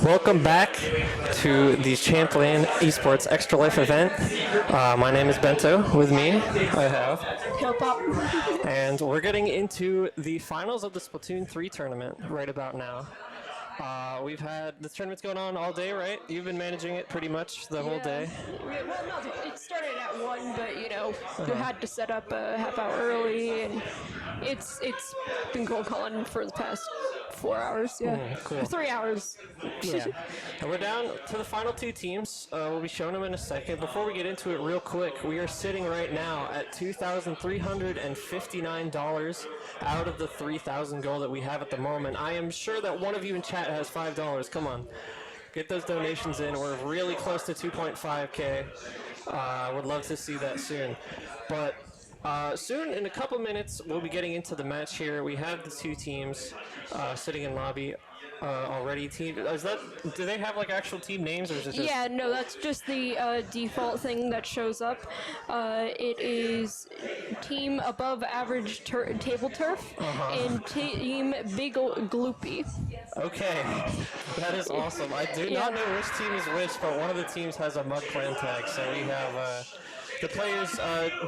Welcome back to the Champlain Esports Extra Life event. My name is Bento. With me, I have Hip Hop. and we're getting into the finals of the Splatoon 3 tournament right about now. We've had this tournament's going on all day, right? You've been managing it pretty much the whole day. Well, no, it started at 1, but you had to set up a half hour early, and it's been going on for the past 4 hours. Yeah, Cool. 3 hours. Yeah. And we're down to the final two teams. We'll be showing them in a second. Before we get into it real quick, we are sitting right now at $2,359 out of the 3,000 goal that we have at the moment. I am sure that one of you in chat has $5. Come on. Get those donations in. We're really close to 2.5K. Would love to see that soon. But soon, in a couple minutes, we'll be getting into the match here. We have the two teams sitting in lobby already. Do they have like actual team names, or is it just? Yeah, no, that's just the default thing that shows up. It is team above average table turf and team big gloopy. Okay, that is awesome. I do not know which team is which, but one of the teams has a mud clan tag. So we have the players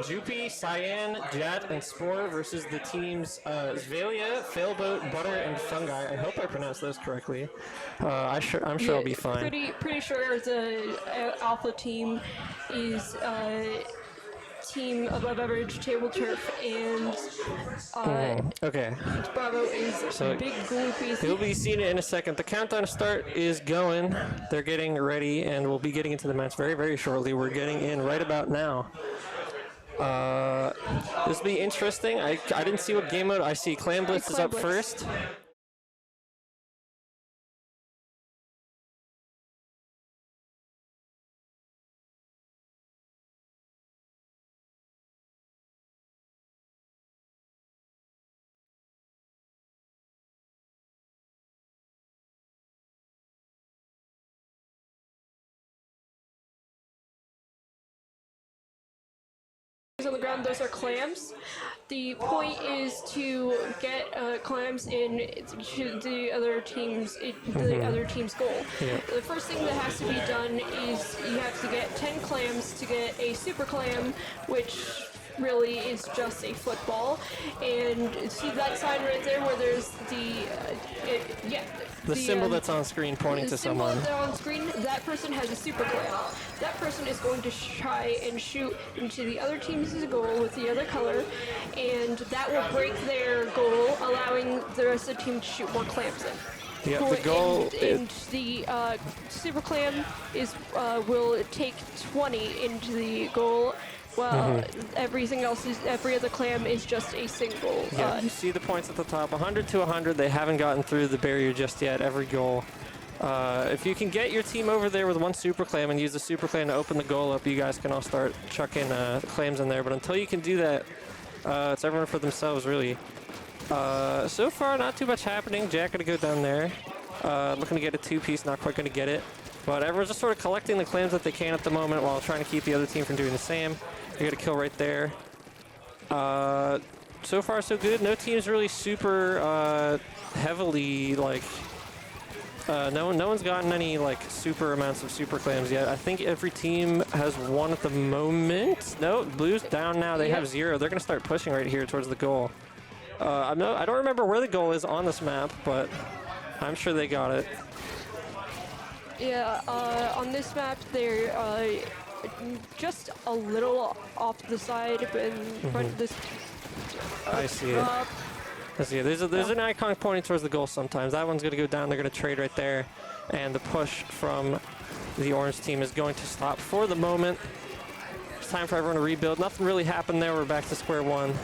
Jupi, Cyan, Jat, and Spore versus the teams Zvalia, Failboat, Butter, and Fungi. I hope I pronounced those correctly. I'm sure I'll be fine. Pretty sure the alpha team is team above average table turf, and Okay. Bravo is big gloopy. You'll be seeing it in a second. The countdown start is going. They're getting ready, and we'll be getting into the match very, very shortly. We're getting in right about now. This will be interesting. I didn't see what game mode. I see Clan Blitz is up first. On the ground, those are clams. The point is to get clams in to the other team's goal. Yeah. The first thing that has to be done is you have to get 10 clams to get a super clam, which really is just a football. And see that sign right there where there's The symbol that's on screen pointing to someone. The symbol on screen, that person has a super clam. That person is going to try and shoot into the other team's goal with the other color, and that will break their goal, allowing the rest of the team to shoot more clams in. Yeah, the goal and the super clam is will take 20 into the goal. Well, every other clam is just a single. Yeah, you see the points at the top, 100 to 100. They haven't gotten through the barrier just yet. Every goal. If you can get your team over there with one super clam and use the super clam to open the goal up, you guys can all start chucking clams in there. But until you can do that, it's everyone for themselves, really. So far, not too much happening. Jack gonna go down there, looking to get a two-piece, not quite gonna get it. But everyone's just sort of collecting the clams that they can at the moment while trying to keep the other team from doing the same. You got a kill right there. So far, so good. No team's really super heavily, like... no one's gotten any, like, super amounts of super clams yet. I think every team has one at the moment. No, Blue's down now. They have 0. They're going to start pushing right here towards the goal. I don't remember where the goal is on this map, but I'm sure they got it. Yeah, on this map, they're just a little off the side, but in front of this. I see it. I see it. There's an icon pointing towards the goal sometimes. That one's going to go down. They're going to trade right there. And the push from the orange team is going to stop for the moment. It's time for everyone to rebuild. Nothing really happened there. We're back to square one.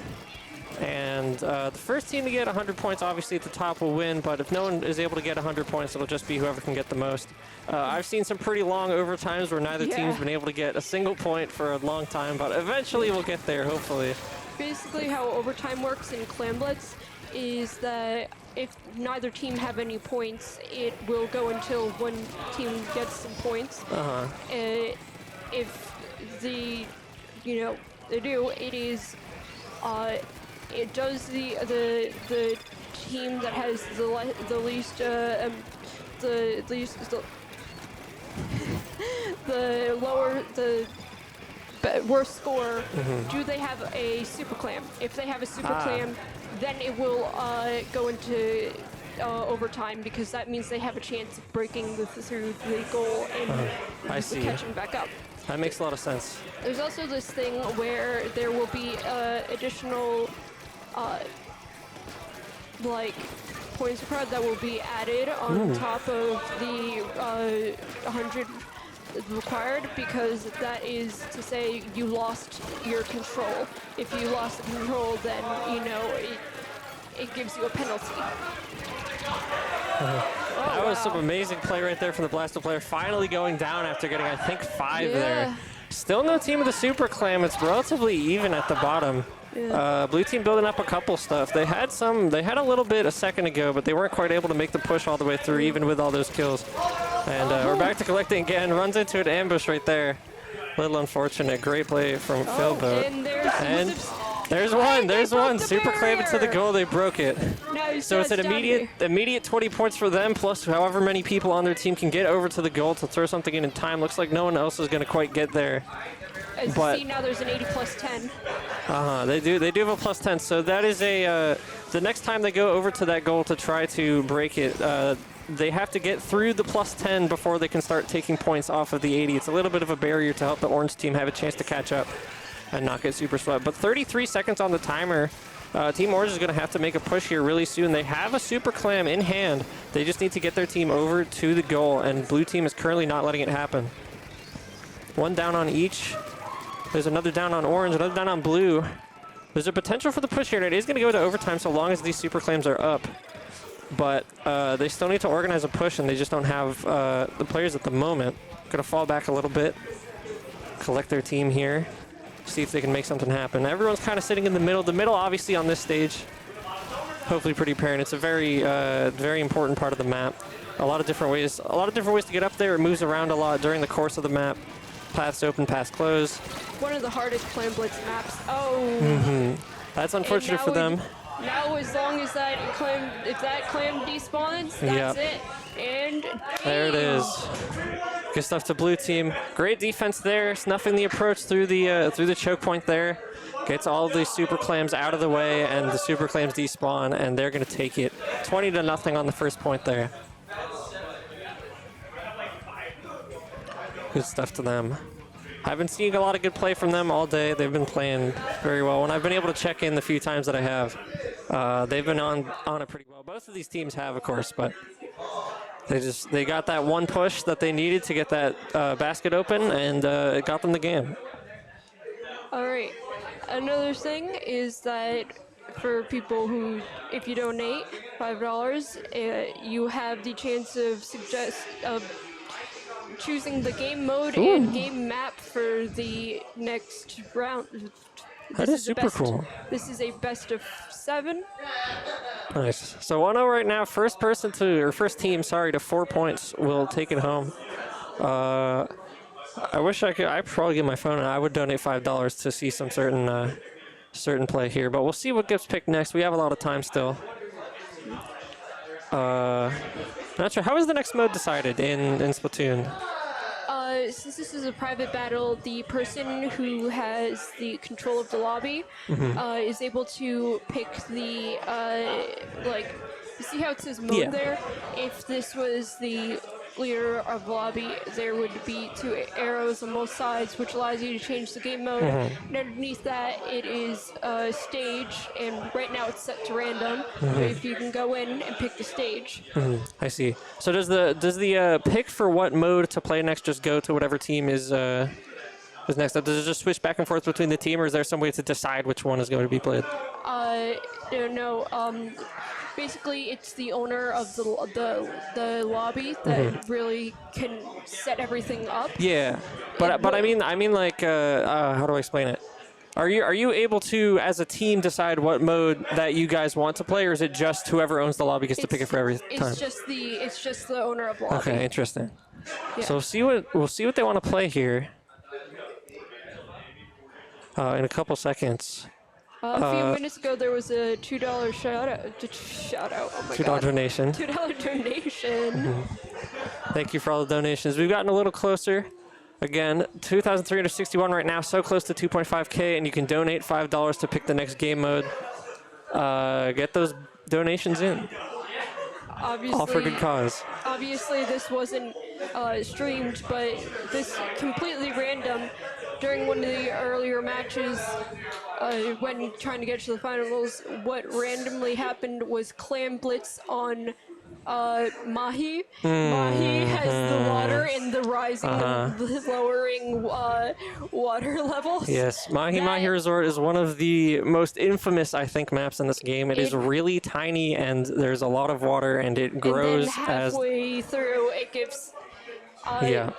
And the first team to get 100 points, obviously, at the top will win. But if no one is able to get 100 points, it'll just be whoever can get the most. I've seen some pretty long overtimes where neither team's been able to get a single point for a long time. But eventually we'll get there, hopefully. Basically, how overtime works in Clan Blitz is that if neither team have any points, it will go until one team gets some points. If they do, it is it does the team that has the least the lower the worst score, do they have a super clam? If they have a super clam, then it will go into overtime, because that means they have a chance of breaking through the goal and I see. catching back up. That makes a lot of sense. There's also this thing where there will be additional like points per crowd that will be added on top of the 100 required, because that is to say you lost your control. If you lost the control, then you know it gives you a penalty. That was some amazing play right there from the Blaster player, finally going down after getting, I think, 5 there. Still no team with a super clam. It's relatively even at the bottom. Blue team building up a couple stuff. They had a little bit a second ago, but they weren't quite able to make the push all the way through, even with all those kills. And we're back to collecting again. Runs into an ambush right there. Little unfortunate. Great play from Philboat. And there's one. Super clam into the goal. They broke it. So it's an immediate 20 points for them, plus however many people on their team can get over to the goal to throw something in time. Looks like no one else is going to quite get there. As you see now, there's an 80 plus 10. They do have a plus 10. So that is the next time they go over to that goal to try to break it, they have to get through the plus 10 before they can start taking points off of the 80. It's a little bit of a barrier to help the orange team have a chance to catch up and not get super swept. But 33 seconds on the timer. Team Orange is going to have to make a push here really soon. They have a super clam in hand. They just need to get their team over to the goal, and blue team is currently not letting it happen. One down on each. There's another down on orange, another down on blue. There's a potential for the push here, and it is going to go to overtime so long as these super clams are up. But they still need to organize a push, and they just don't have the players at the moment. Going to fall back a little bit, collect their team here, see if they can make something happen. Everyone's kind of sitting in the middle. The middle, obviously, on this stage, hopefully pretty apparent. It's a very, very important part of the map. A lot of different ways to get up there. It moves around a lot during the course of the map. Paths open, paths close. One of the hardest Clam Blitz maps. Oh. That's unfortunate for them. Now, as long as if that clam despawns, that's it. And there it is. Good stuff to blue team. Great defense there, snuffing the approach through the choke point there. Gets all these super clams out of the way, and the super clams despawn, and they're going to take it 20-0 on the first point there. Good stuff to them. I've been seeing a lot of good play from them all day. They've been playing very well. When I've been able to check in the few times that I have, they've been on it pretty well. Both of these teams have, of course, but they got that one push that they needed to get that basket open, and it got them the game. All right. Another thing is that for people who, if you donate $5, you have the chance of choosing the game mode and game map for the next round. That is super cool. This is a best of 7. Nice. So 1-0 right now. First team to 4 points will take it home. I wish I could. I'd probably get my phone and I would donate $5 to see some certain play here. But we'll see what gets picked next. We have a lot of time still. Not sure. How is the next mode decided in Splatoon? Since this is a private battle, the person who has the control of the lobby is able to pick the, you see how it says mode there? If this was the leader of the lobby, there would be 2 arrows on both sides, which allows you to change the game mode. And underneath that, it is a stage, and right now it's set to random. But if you can go in and pick the stage. I see. So does the pick for what mode to play next just go to whatever team is next? Does it just switch back and forth between the team, or is there some way to decide which one is going to be played? No. Basically, it's the owner of the lobby that really can set everything up. Yeah, but I mean like how do I explain it? Are you able to, as a team, decide what mode that you guys want to play, or is it just whoever owns the lobby gets to pick it for every time? It's just the owner of the lobby. Okay, interesting. Yeah. So we'll see what they want to play here in a couple seconds. A few minutes ago, there was a $2 shout out. Oh my $2 God. donation. $2 donation. Thank you for all the donations. We've gotten a little closer. Again, 2,361 right now, so close to 2.5K, and you can donate $5 to pick the next game mode. Get those donations in. Obviously, All for good cause. Obviously, this wasn't streamed, but this completely random during one of the earlier matches when trying to get to the finals. What randomly happened was Clam Blitz on Mahi. Mahi has the water and the rising and the lowering water levels. Yes, Mahi Resort is one of the most infamous, I think, maps in this game. It is really tiny, and there's a lot of water, and it grows and then halfway through it gives. Yeah.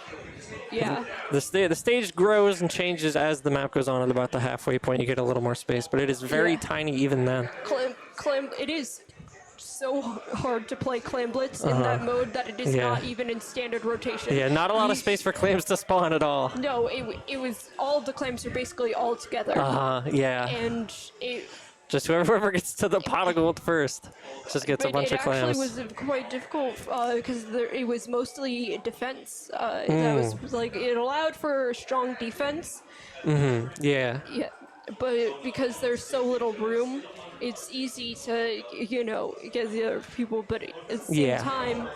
The stage grows and changes as the map goes on. At about the halfway point, you get a little more space, but it is very tiny even then. It is so hard to play Clam Blitz in that mode that it is not even in standard rotation. Yeah, not a lot of space for clams to spawn at all. No, it was all of the clams are basically all together. Yeah. And it. Just whoever gets to the pot of gold first just gets a bunch of clams. It actually was quite difficult because it was mostly defense. That was like it allowed for strong defense. Yeah. Yeah, but because there's so little room, it's easy to get the other people. But at the same time,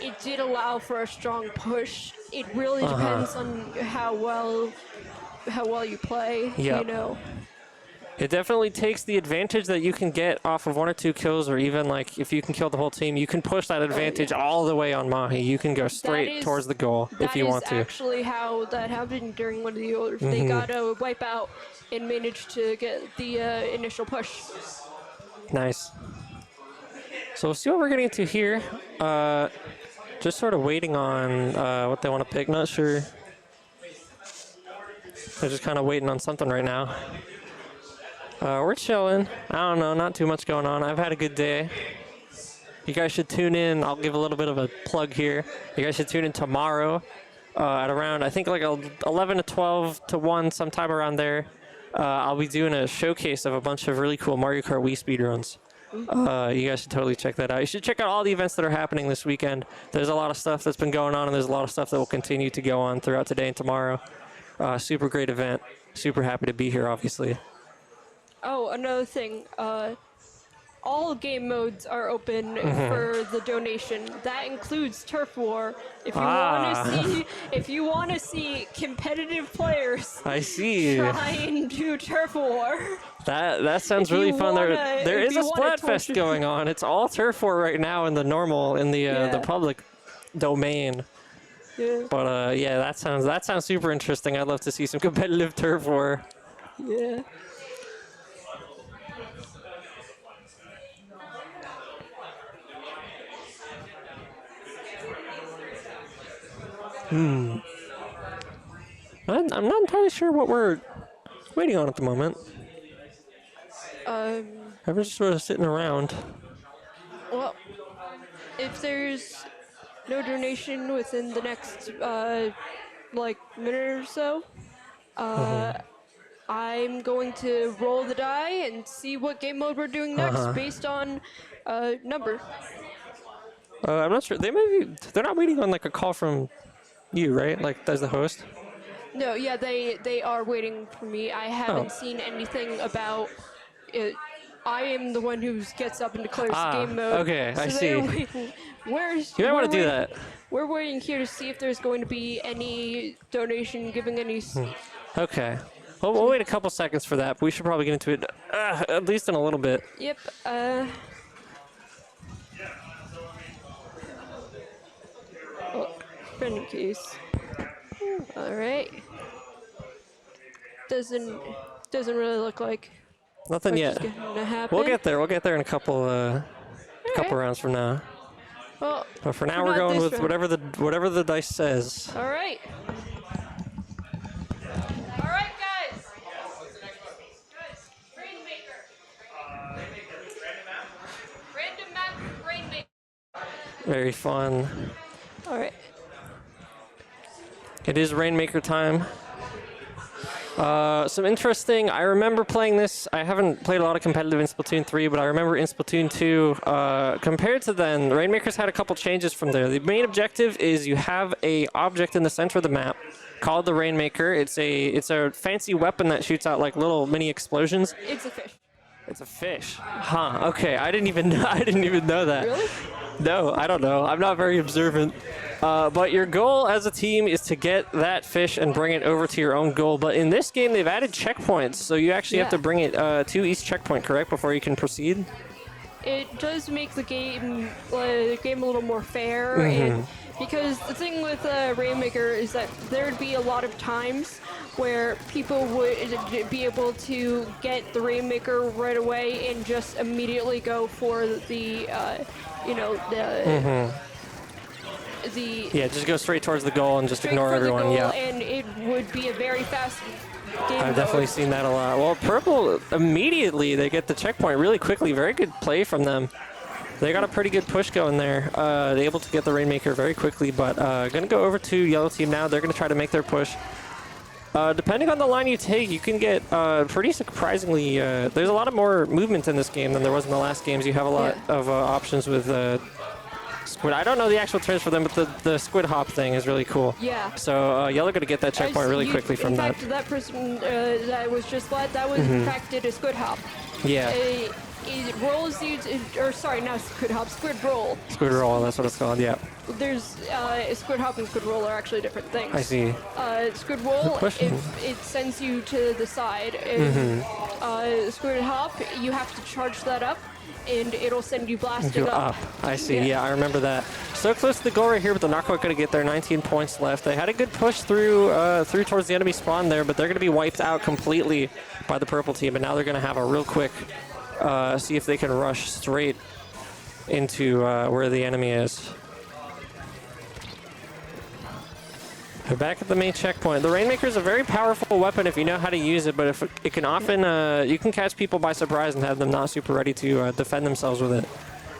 it did allow for a strong push. It really depends on how well you play. Yep. It definitely takes the advantage that you can get off of 1 or 2 kills, or even like if you can kill the whole team, you can push that advantage all the way on Mahi. You can go straight towards the goal if you want to. That is actually how that happened during one of the orders. They got a wipeout and managed to get the initial push. Nice. So we'll see what we're getting into here. Just sort of waiting on what they want to pick. Not sure. They're just kind of waiting on something right now. We're chilling. I don't know, not too much going on. I've had a good day. You guys should tune in. I'll give a little bit of a plug here. You guys should tune in tomorrow at around, I think like 11 to 12 to 1, sometime around there. I'll be doing a showcase of a bunch of really cool Mario Kart Wii speedruns. You guys should totally check that out. You should check out all the events that are happening this weekend. There's a lot of stuff that's been going on, and there's a lot of stuff that will continue to go on throughout today and tomorrow. Super great event. Super happy to be here, obviously. Oh, another thing. All game modes are open for the donation. That includes Turf War. If you want to see competitive players, I see. Try and do Turf War. That sounds really fun. There is a Splatfest going on. It's all Turf War right now in the public domain. Yeah. But yeah, that sounds super interesting. I'd love to see some competitive Turf War. Yeah. I'm not entirely sure what we're waiting on at the moment. We're just sort of sitting around. Well, if there's no donation within the next minute or so, I'm going to roll the die and see what game mode we're doing next based on number. I'm not sure. They're not waiting on like a call from you, right? Like as the host? No, yeah, they are waiting for me. I haven't seen anything about it. I am the one who gets up and declares game mode. Okay, so I see. Waiting. You might want to do that. We're waiting here to see if there's going to be any donation giving any. Okay. Well, we'll wait a couple seconds for that, but we should probably get into it at least in a little bit. Yep. Friend case. All right. Doesn't really look like nothing yet. We'll get there. We'll get there in a couple rounds from now. Well, but for now, we're going with whatever the dice says. All right. All right, guys. Rainmaker. Random map. Rainmaker. Very fun. All right. It is Rainmaker time. Some interesting, I remember playing this. I haven't played a lot of competitive in Splatoon 3, but I remember in Splatoon 2, compared to then, Rainmaker's had a couple changes from there. The main objective is you have a object in the center of the map called the Rainmaker. It's a fancy weapon that shoots out like little mini explosions. It's a fish. It's a fish. Huh, okay, I didn't even know that. Really? No, I don't know. I'm not very observant. But your goal as a team is to get that fish and bring it over to your own goal. But in this game, they've added checkpoints, so you actually have to bring it to each checkpoint, correct, before you can proceed? It does make the game a little more fair, and because the thing with Rainmaker is that there'd be a lot of times where people would be able to get the Rainmaker right away and just immediately go for the Yeah, just go straight towards the goal and just ignore everyone. Yeah, and it would be a very fast game. I've definitely seen that a lot. Well, Purple immediately they get the checkpoint really quickly. Very good play from them. They got a pretty good push going there. They're able to get the Rainmaker very quickly, but gonna go over to Yellow Team now. They're gonna try to make their push. Depending on the line you take, you can get pretty surprisingly. There's a lot of more movement in this game than there was in the last games. You have a lot of options with squid. I don't know the actual terms for them, but the squid hop thing is really cool. Yeah. So Yellow gonna get that checkpoint really quickly from that. In fact, that person that was just flat, that was in fact did a squid hop. Yeah. It rolls you, or sorry, not squid hop, squid roll. Squid roll, that's what it's called, yeah. There's squid hop and squid roll are actually different things. I see. Squid roll, it sends you to the side. And, squid hop, you have to charge that up, and it'll send you blasting up. I see, yeah, I remember that. So close to the goal right here, but they're not quite going to get there. 19 points left. They had a good push through towards the enemy spawn there, but they're going to be wiped out completely by the Purple Team, and now they're going to have a real quick see if they can rush straight into where the enemy is. They're back at the main checkpoint. The Rainmaker is a very powerful weapon if you know how to use it, but if it can often, you can catch people by surprise and have them not super ready to defend themselves with it.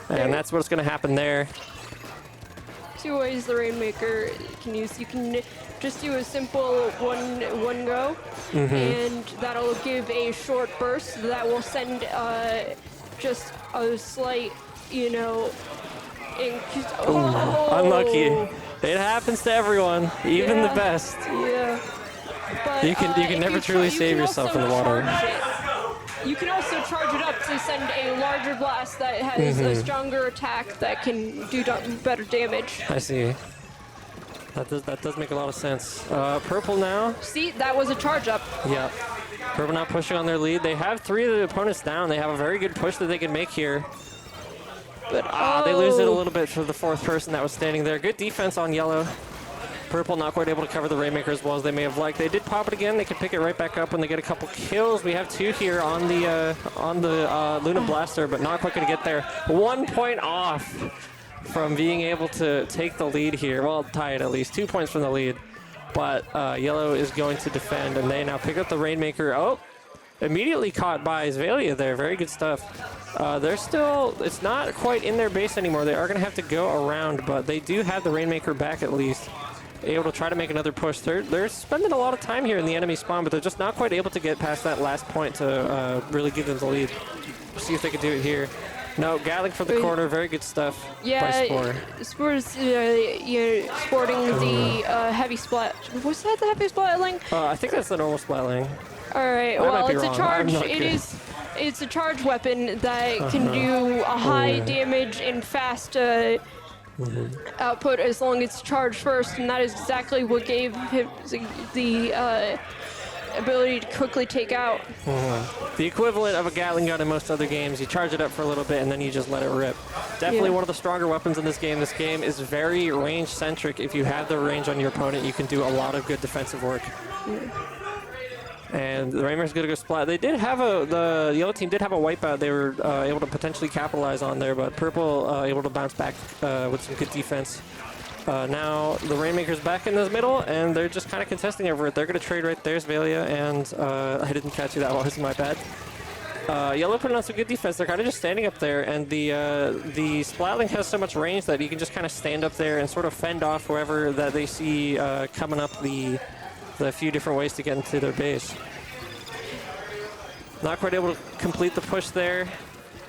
And that's what's going to happen there. Two ways the Rainmaker can use. You can just do a simple one go, and that'll give a short burst that will send just a slight, Unlucky. It happens to everyone, even the best. Yeah. But, you can never truly save yourself in the water. You can also charge it up to send a larger blast that has a stronger attack that can do better damage. I see. That does make a lot of sense. Purple now. See, that was a charge up. Yeah. Purple now pushing on their lead. They have 3 of the opponents down. They have a very good push that they can make here. But they lose it a little bit for the 4th person that was standing there. Good defense on Yellow. Purple not quite able to cover the Rainmaker as well as they may have liked. They did pop it again. They can pick it right back up when they get a couple kills. We have 2 here on the Luna Blaster, but not quite going to get there. 1 point off from being able to take the lead here. Well, tie it at least. 2 points from the lead. But Yellow is going to defend, and they now pick up the Rainmaker. Oh, immediately caught by Zvalia there. Very good stuff. They're still, it's not quite in their base anymore. They are going to have to go around, but they do have the Rainmaker back at least. Able to try to make another push. They're spending a lot of time here in the enemy spawn, but they're just not quite able to get past that last point to really give them the lead. See if they can do it here. No, Gatling for the corner. Very good stuff by Spore. Spore's sporting the heavy splat. Was that the heavy splatling? I think that's the normal splatling. All right. Well, it's a charge. It's a charge weapon that can do a high damage and fast output as long as it's charged first, and that is exactly what gave him the ability to quickly take out. The equivalent of a Gatling gun in most other games. You charge it up for a little bit and then you just let it rip. Definitely one of the stronger weapons in this game. This game is very range centric. If you have the range on your opponent, you can do a lot of good defensive work. And the Rainmaker's going to go splat. They did have the Yellow Team did have a wipeout they were able to potentially capitalize on there, but Purple able to bounce back with some good defense. Now the Rainmaker's back in the middle, and they're just kind of contesting over it. They're going to trade right there, Zvalia, and I didn't catch you that well, it's my bad. Yellow putting on some good defense. They're kind of just standing up there, and the Splatling has so much range that you can just kind of stand up there and sort of fend off whoever that they see coming up the the few different ways to get into their base. Not quite able to complete the push there.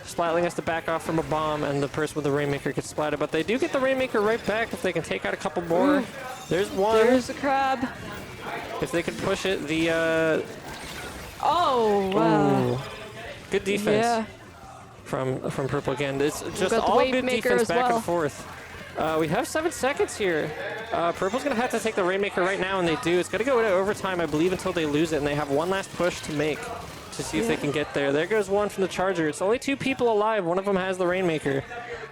Splatling has to back off from a bomb, and the person with the Rainmaker gets splatted, but they do get the Rainmaker right back if they can take out a couple more. There's one. There's the crab. If they can push it, the... Oh, wow. Ooh. Good defense Yeah. from Purple again. It's just got the all Wave good Maker defense as back well. and forth. We have 7 seconds here. Purple's going to have to take the Rainmaker right now, and they do. It's going to go into overtime, I believe, until they lose it, and they have one last push to make to see if they can get there. There goes one from the Charger. It's only 2 people alive. One of them has the Rainmaker.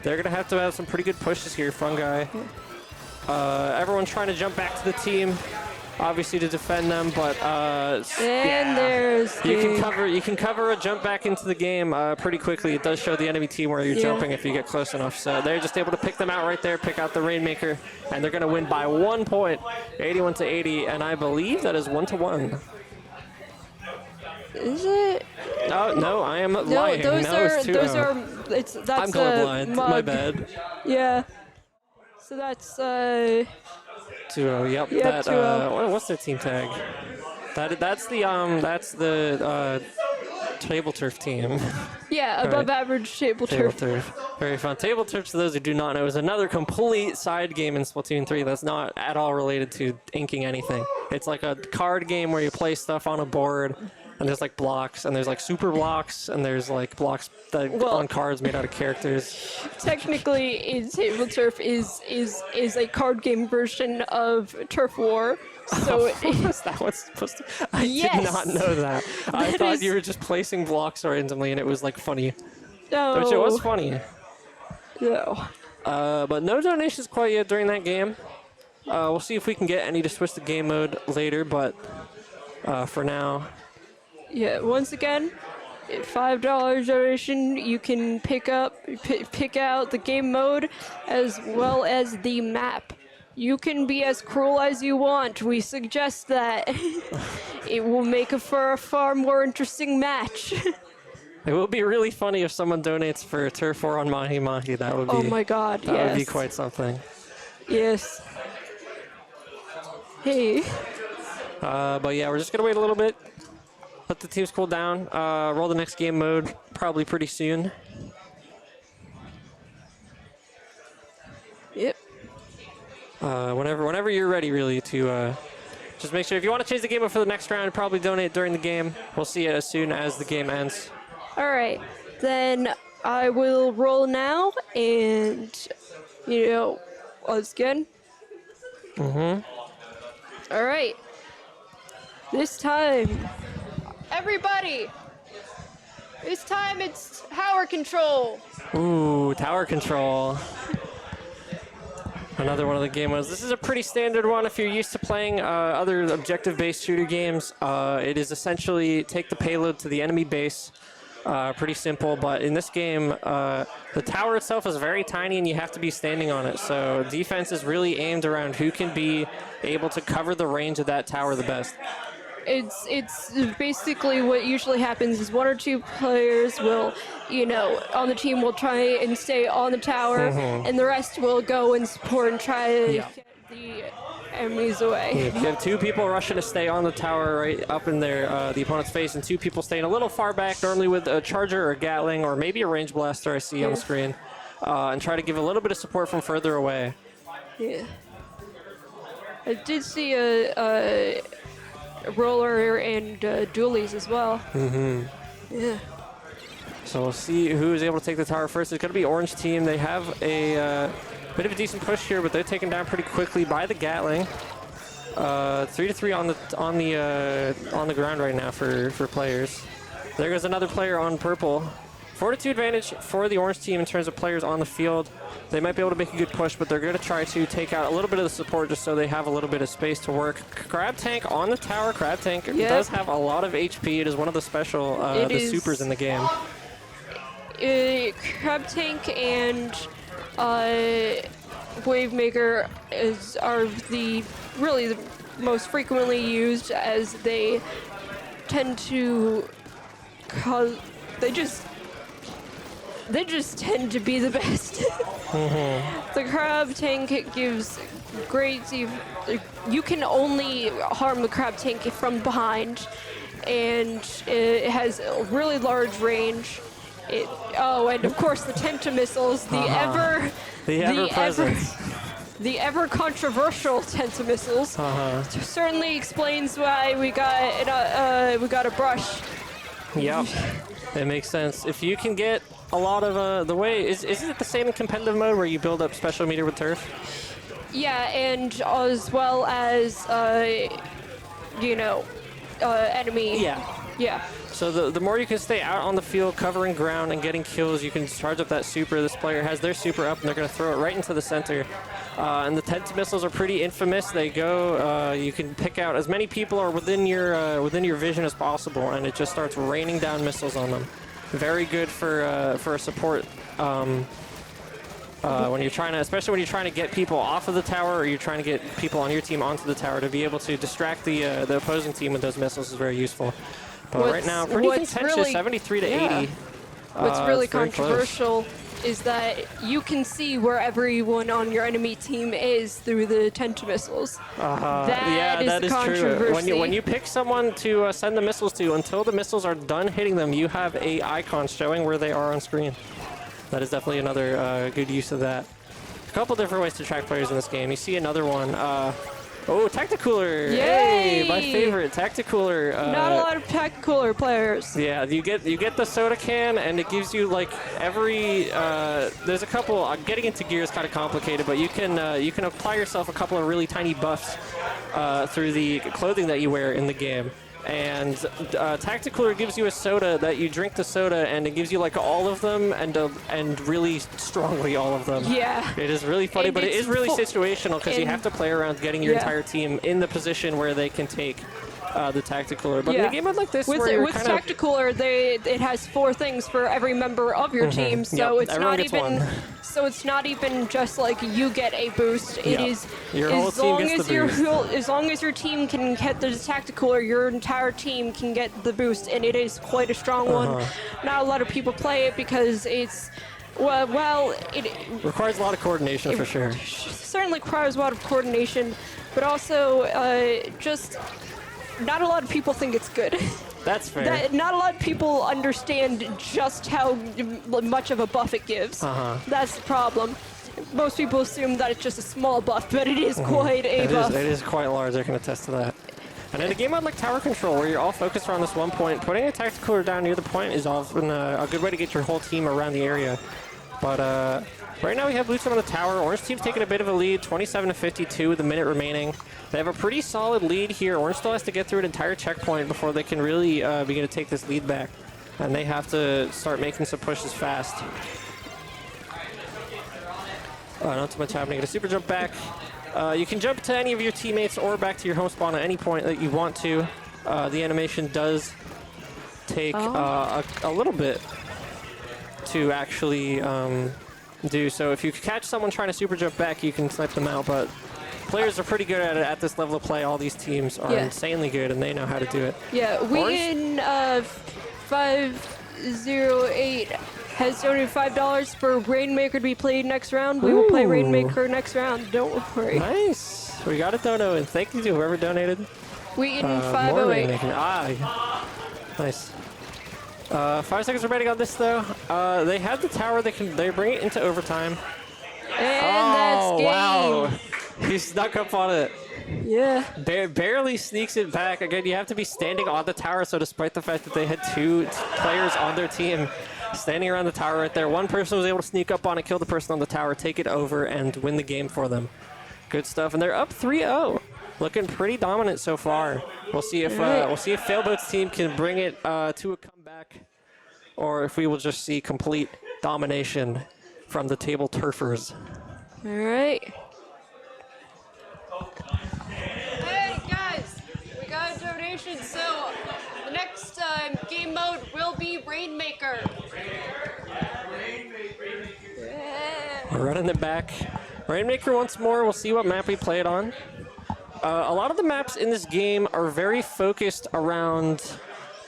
They're going to have some pretty good pushes here, Fungi. Everyone trying to jump back to the team, obviously to defend them, but there's you can cover a jump back into the game pretty quickly. It does show the enemy team where you're jumping if you get close enough. So they're just able to pick them out right there, pick out the Rainmaker, and they're going to win by 1 point, 81-80, and I believe that is 1-1. Is it? Oh no, I am lying. Those it's 2-0. That's I'm colorblind. My bad. Yeah. So that's 2-0. Yep. Yeah, that 2-0. what's their team tag? That's the table turf team. yeah, above average table turf. Table turf. Very fun. Table turf, to those who do not know, is another complete side game in Splatoon 3 that's not at all related to inking anything. It's like a card game where you play stuff on a board, and there's like blocks, and there's like super blocks, and there's like blocks that on cards made out of characters. Technically, table turf is a card game version of Turf War. So is that what's supposed to? I did not know that. I thought you were just placing blocks randomly, and it was like funny. No. Which it was funny. No. But no donations quite yet during that game. We'll see if we can get any to switch to game mode later, but for now. Yeah, once again, at $5 donation, you can pick out the game mode as well as the map. You can be as cruel as you want. We suggest that. It will make for a far more interesting match. It will be really funny if someone donates for Turf War on Mahi Mahi. That would be. Oh my God! That would be quite something. Yes. Hey. But yeah, we're just gonna wait a little bit. Let the teams cool down. Roll the next game mode probably pretty soon. Yep. Whenever you're ready, really, to just make sure if you want to change the game up for the next round, probably donate during the game. We'll see it as soon as the game ends. All right, then I will roll now, and let's get. All right. This time, everybody. This time it's tower control. Ooh, tower control. Another one of the game modes. This is a pretty standard one if you're used to playing other objective-based shooter games. It is essentially take the payload to the enemy base. Pretty simple, but in this game, the tower itself is very tiny and you have to be standing on it. So defense is really aimed around who can be able to cover the range of that tower the best. It's basically what usually happens is 1 or 2 players will, on the team will try and stay on the tower, and the rest will go and support and try to get the enemies away. You have 2 people rushing to stay on the tower right up in the opponent's face, and 2 people staying a little far back, normally with a Charger or a Gatling or maybe a range blaster I see on the screen, and try to give a little bit of support from further away. Yeah. I did see a roller and dualies as well. Yeah. So we'll see who is able to take the tower first. It's going to be Orange team. They have a bit of a decent push here, but they're taken down pretty quickly by the Gatling. 3-3 on the ground right now for players. There goes another player on purple. 4-2 advantage for the Orange team in terms of players on the field. They might be able to make a good push, but they're going to try to take out a little bit of the support just so they have a little bit of space to work. Crab Tank on the tower. Crab Tank does have a lot of HP. It is one of the special supers in the game. Crab Tank and Wavemaker are the most frequently used, as they tend to cause. they just tend to be the best. The crab tank gives great. You can only harm the crab tank from behind, and it has a really large range. And of course the Tenta missiles, the ever controversial Tenta missiles. Certainly explains why we got a brush. Yep, it makes sense. If you can get a lot of the way, is it the same in competitive mode where you build up special meter with turf? Yeah, and as well as enemy. Yeah. So the more you can stay out on the field, covering ground and getting kills, you can charge up that super. This player has their super up, and they're going to throw it right into the center. And the Tenta missiles are pretty infamous. They go. You can pick out as many people are within your vision as possible, and it just starts raining down missiles on them. Very good for a support. When you're trying to, especially when you're trying to get people off of the tower, or you're trying to get people on your team onto the tower, to be able to distract the opposing team with those missiles is very useful. But right now, pretty contentious, really, 73 to 80. What's really controversial is that you can see where everyone on your enemy team is through the Tenta missiles. That is controversy. True. When you pick someone to send the missiles to, until the missiles are done hitting them, you have a icon showing where they are on screen. That is definitely another good use of that. A couple different ways to track players in this game. You see another one. Oh, Tacticooler! Yay! Hey, my favorite, Tacticooler. Not a lot of Tacticooler players. Yeah, you get the soda can, and it gives you like every. There's a couple. Getting into gear is kind of complicated, but you can apply yourself a couple of really tiny buffs through the clothing that you wear in the game. And Tacticooler gives you a soda that you drink the soda, and it gives you like all of them, and really strongly all of them. Yeah. It is really funny, but it is really situational because you have to play around getting your entire team in the position where they can take the Tacticooler. But in a game like this, with Tacticooler, it has 4 things for every member of your team, so it's not even just like you get a boost. It is your whole team gets the boost. As long as your team can get the Tacticooler, your entire team can get the boost, and it is quite a strong one. Not a lot of people play it because it's it requires a lot of coordination for sure. Certainly requires a lot of coordination, but also just not a lot of people think it's good. That's fair. Not a lot of people understand just how much of a buff it gives. That's the problem. Most people assume that it's just a small buff, but it is quite a buff. It is quite large, I can attest to that. And in a game like Tower Control, where you're all focused around this one point, putting a Tacticooler down near the point is often a good way to get your whole team around the area. But right now we have blue team on the tower. Orange team's taking a bit of a lead, 27 to 52 with a minute remaining. They have a pretty solid lead here. Orange still has to get through an entire checkpoint before they can really begin to take this lead back. And they have to start making some pushes fast. Not too much happening. Get a super jump back. You can jump to any of your teammates or back to your home spawn at any point that you want to. The animation does take a little bit to actually do. So if you catch someone trying to super jump back, you can snipe them out. But players are pretty good at it at this level of play. All these teams are insanely good, and they know how to do it. Yeah, we in 508 has donated $5 for Rainmaker to be played next round. We will play Rainmaker next round. Don't worry. Nice. We got a dono, and thank you to whoever donated. We in 508. Nice. 5 seconds remaining on this though. They have the tower. They bring it into overtime. And that's game. Wow. He snuck up on it. Yeah. Barely sneaks it back. Again, you have to be standing on the tower, so despite the fact that they had 2 players on their team standing around the tower right there, one person was able to sneak up on it, kill the person on the tower, take it over, and win the game for them. Good stuff. And they're up 3-0. Looking pretty dominant so far. We'll see if Failboat's team can bring it to a comeback, or if we will just see complete domination from the table turfers. All right. Hey guys, we got a donation, so the next game mode will be Rainmaker. Yeah. We're running it back. Rainmaker once more. We'll see what map we play it on. A lot of the maps in this game are very focused around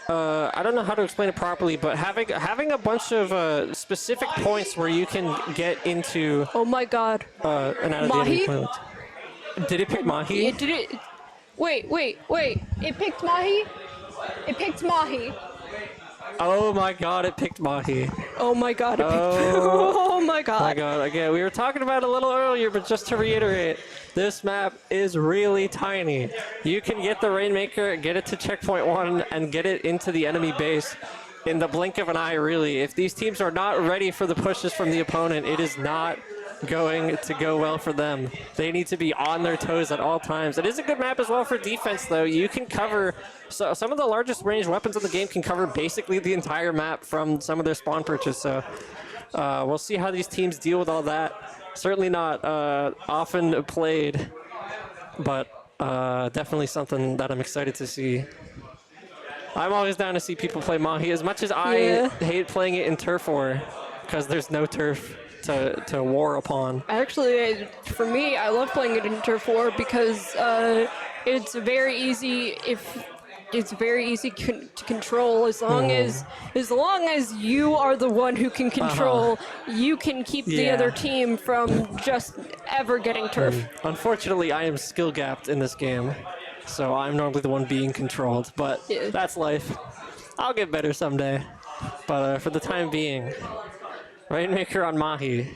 I don't know how to explain it properly, but having a bunch of specific points where you can get into Oh my god. an out of the Mahi? enemy point. Did it pick Mahi? Did it? Wait. It picked Mahi? It picked Mahi. Oh my god, it picked Mahi. Oh my god, it picked. Oh Oh my god. my god, again, we were talking about it a little earlier, but just to reiterate, this map is really tiny. You can get the Rainmaker, get it to checkpoint 1, and get it into the enemy base in the blink of an eye, really. If these teams are not ready for the pushes from the opponent, it is not going to go well for them. They need to be on their toes at all times. It is a good map as well for defense, though. You can cover, so some of the largest ranged weapons in the game can cover basically the entire map from some of their spawn perches, so we'll see how these teams deal with all that. Certainly not often played, but definitely something that I'm excited to see. I'm always down to see people play Mahi, as much as I hate playing it in turf war, because there's no turf to war upon. Actually, for me, I love playing it in Turf War because it's very easy to control as long as you are the one who can control. You can keep the other team from just ever getting turf. Unfortunately, I am skill gapped in this game, so I'm normally the one being controlled, but that's life. I'll get better someday, but for the time being, Rainmaker on Mahi.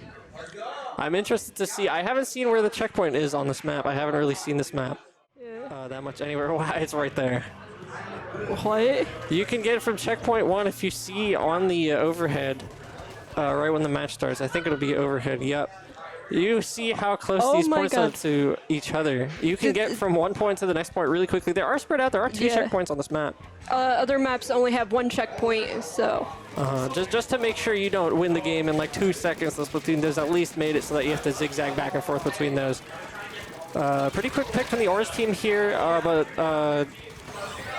I'm interested to see. I haven't seen where the checkpoint is on this map. I haven't really seen this map that much anywhere. Wow, it's right there. What? You can get it from checkpoint 1 if you see on the overhead right when the match starts. I think it'll be overhead. Yep. You see how close these points are to each other. You can get from one point to the next point really quickly. They are spread out. There are 2 checkpoints on this map. Other maps only have 1 checkpoint, so. Just to make sure you don't win the game in like 2 seconds, the Splatoon does at least made it so that you have to zigzag back and forth between those. Pretty quick pick from the orange team here, but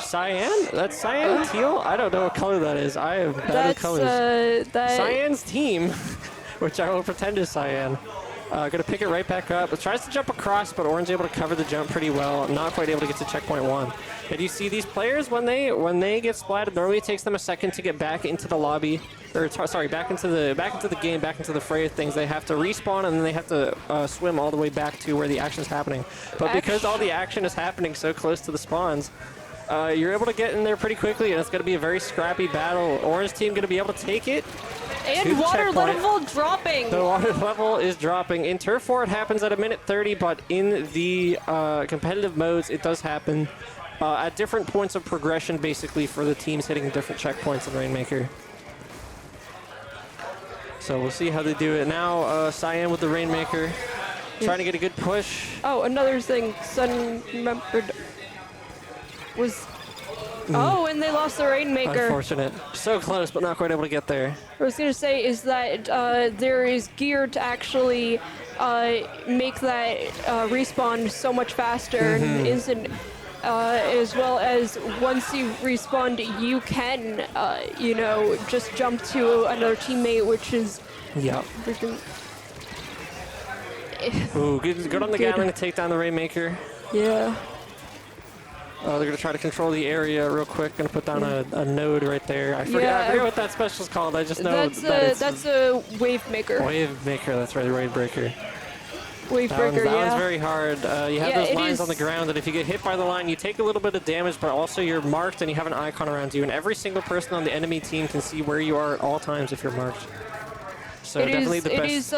Cyan? That's Cyan? Teal? I don't know what color that is. I have bad with colors. Cyan's team, which I will pretend is Cyan. Gonna pick it right back up. It tries to jump across, but Orange able to cover the jump pretty well. Not quite able to get to checkpoint 1. And you see these players when they get splatted, normally it takes them a second to get back into the lobby, or sorry, back into the game, back into the fray of things. They have to respawn and then they have to swim all the way back to where the action is happening. But because all the action is happening so close to the spawns, you're able to get in there pretty quickly, and it's going to be a very scrappy battle. Orange team going to be able to take it. And water level dropping. The water level is dropping. In Turf War, it happens at 1:30, but in the competitive modes, it does happen at different points of progression, basically, for the teams hitting different checkpoints in Rainmaker. So we'll see how they do it. Now, Cyan with the Rainmaker, trying to get a good push. Oh, another thing Sun remembered was... Oh, and they lost the Rainmaker. Unfortunate. So close, but not quite able to get there. What I was going to say is that there is gear to actually make that respawn so much faster and instant, as well as once you respawn, you can, you know, just jump to another teammate, which is... Yep. Ooh, good on the Gatling to take down the Rainmaker. Yeah. They're going to try to control the area real quick. Going to put down a node right there. I forget what that special's called. I just know that's a wave maker. Wave maker, that's right, wave breaker. Wave breaker, that one's very hard. You have those lines on the ground, and if you get hit by the line, you take a little bit of damage, but also you're marked and you have an icon around you, and every single person on the enemy team can see where you are at all times if you're marked. So definitely the best. It is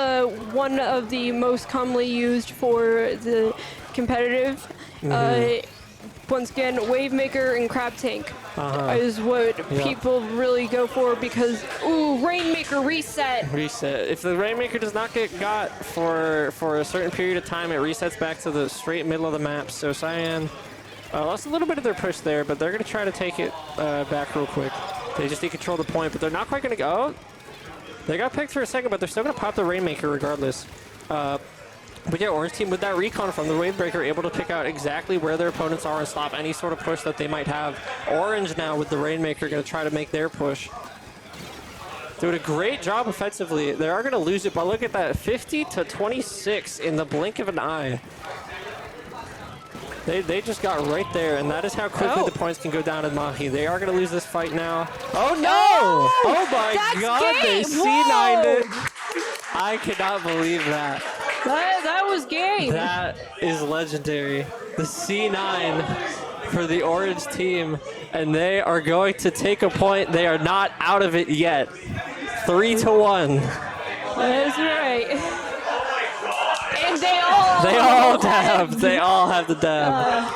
one of the most commonly used for the competitive. Once again, Wave Maker and Crab Tank is what people really go for because, ooh, Rainmaker reset. Reset. If the Rainmaker does not get got for a certain period of time, it resets back to the straight middle of the map. So Cyan lost a little bit of their push there, but they're going to try to take it back real quick. They just need to control the point, but they're not quite going to go. They got picked for a second, but they're still going to pop the Rainmaker regardless. But yeah, Orange team with that recon from the Wave Breaker able to pick out exactly where their opponents are and stop any sort of push that they might have. Orange now with the Rainmaker going to try to make their push. Doing a great job offensively. They are going to lose it, but look at that, 50 to 26 in the blink of an eye. They just got right there, and that is how quickly the points can go down in Mahi. They are going to lose this fight now. Oh, no! Oh, my God, they C9'd it. I cannot believe that. That was game. That is legendary. The C9 for the orange team, and they are going to take a point. They are not out of it yet. 3-1. That's right. And they all dab. They all have the dab.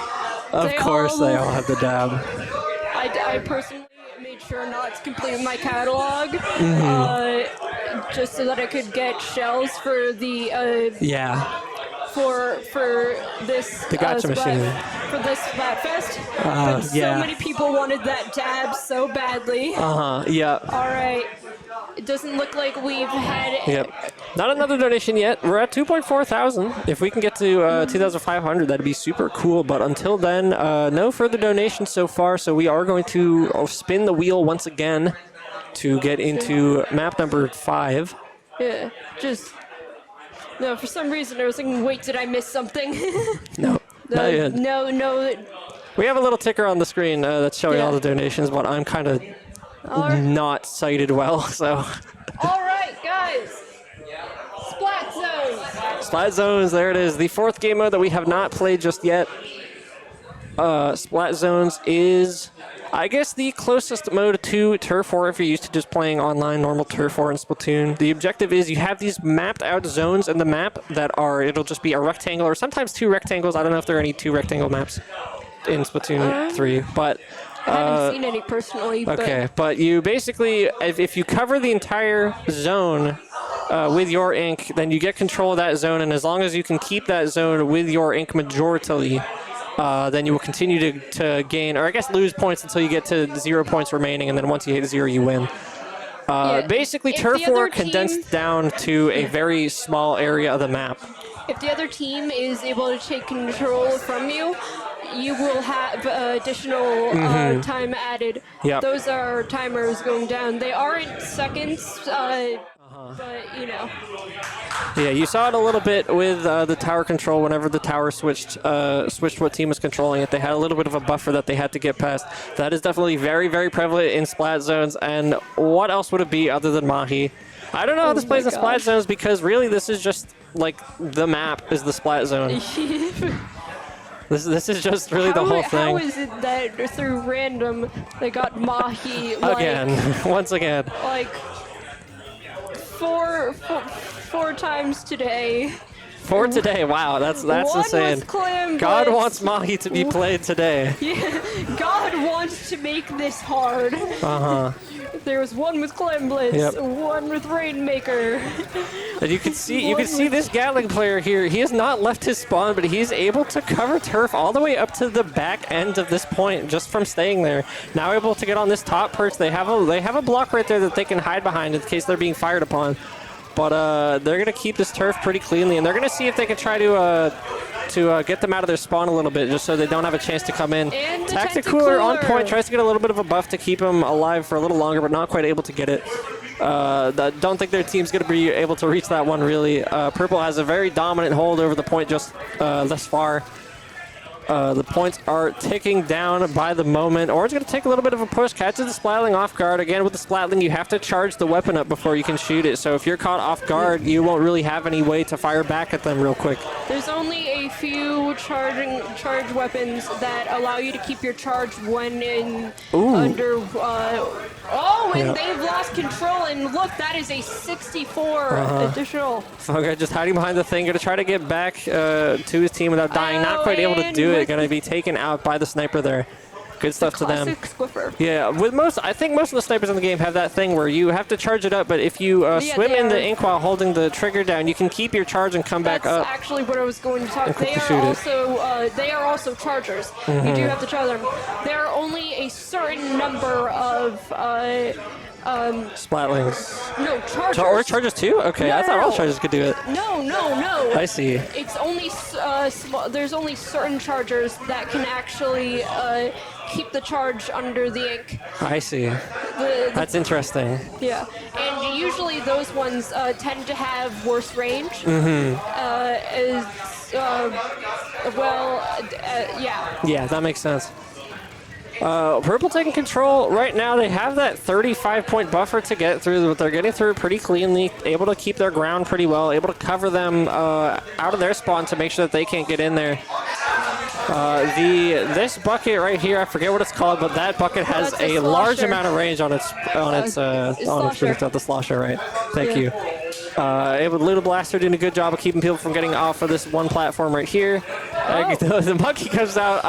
Of course, they all have the dab. I personally made sure not to complete my catalog, just so that I could get shells for the for this the gotcha machine for this Splatfest. But so many people wanted that dab so badly. Yeah. All right. It doesn't look like we've had it. Yep. Not another donation yet. We're at 2.4 thousand. If we can get to 2,500, that'd be super cool. But until then, no further donations so far. So we are going to spin the wheel once again to get into map number 5. Yeah. No, for some reason I was thinking, wait, did I miss something? No. No. We have a little ticker on the screen that's showing all the donations, but I'm kind of not sighted well, so. All right, guys. Splat zones. Splat zones, there it is. The 4th game mode that we have not played just yet. Splat zones is, I guess, the closest mode to Turf War if you're used to just playing online normal Turf War in Splatoon. The objective is you have these mapped out zones in the map that are, it'll just be a rectangle or sometimes 2 rectangles. I don't know if there are any 2 rectangle maps in Splatoon 3, but I haven't seen any personally. Okay, but you basically, if you cover the entire zone with your ink, then you get control of that zone, and as long as you can keep that zone with your ink majority, then you will continue to gain, or I guess lose points until you get to 0 points remaining, and then once you hit 0, you win. Basically, Turf War condensed down to a very small area of the map. If the other team is able to take control from you, you will have additional time added. Yep. Those are timers going down. They aren't seconds, but you know. Yeah, you saw it a little bit with the tower control. Whenever the tower switched what team was controlling it, they had a little bit of a buffer that they had to get past. That is definitely very, very prevalent in Splat zones. And what else would it be other than Mahi? I don't know how this plays in Splat zones, because really this is just like the map is the Splat zone. This is just really the whole thing. How is it that through random they got Mahi once again? Like four times today. 4 today, wow, that's insane. God wants Mahi to be played today. Yeah, God wants to make this hard. There was one with Clem Blitz, one with Rainmaker. And you can see this Gatling player here. He has not left his spawn, but he's able to cover turf all the way up to the back end of this point just from staying there. Now able to get on this top perch. They have a block right there that they can hide behind in case they're being fired upon. But they're gonna keep this turf pretty cleanly, and they're gonna see if they can try to get them out of their spawn a little bit, just so they don't have a chance to come in. And Tacticooler on point, tries to get a little bit of a buff to keep him alive for a little longer, but not quite able to get it. Don't think their team's going to be able to reach that one, really. Purple has a very dominant hold over the point just thus far. The points are ticking down by the moment. Orange going to take a little bit of a push, catches the Splatling off guard. Again, with the Splatling, you have to charge the weapon up before you can shoot it. So if you're caught off guard, you won't really have any way to fire back at them real quick. There's only a few charge weapons that allow you to keep your charge when in under. They've lost control, and look, that is a 64 additional. Okay, just hiding behind the thing, going to try to get back to his team without dying. Not quite able to do it. Going to be taken out by the sniper there. Good stuff to them. Squiffer. Yeah, I think most of the snipers in the game have that thing where you have to charge it up, but if you swim in the ink while holding the trigger down, you can keep your charge and come back up. That's actually what I was going to talk. They are also chargers. You do have to charge them. There are only a certain number of Splatlings. No, chargers. Or chargers too? Okay, I thought all chargers could do it. No. I see. It's only there's only certain chargers that can actually keep the charge under the ink. I see. That's interesting. Yeah, and usually those ones tend to have worse range. Yeah. Yeah, that makes sense. Purple taking control right now. They have that 35-point buffer to get through, but they're getting through pretty cleanly, able to keep their ground pretty well, able to cover them out of their spawn to make sure that they can't get in there. This bucket right here, I forget what it's called, but that bucket has a large amount of range on its projectile, the slosher, right? Thank you. Able to Little Blaster doing a good job of keeping people from getting off of this one platform right here. The monkey comes out.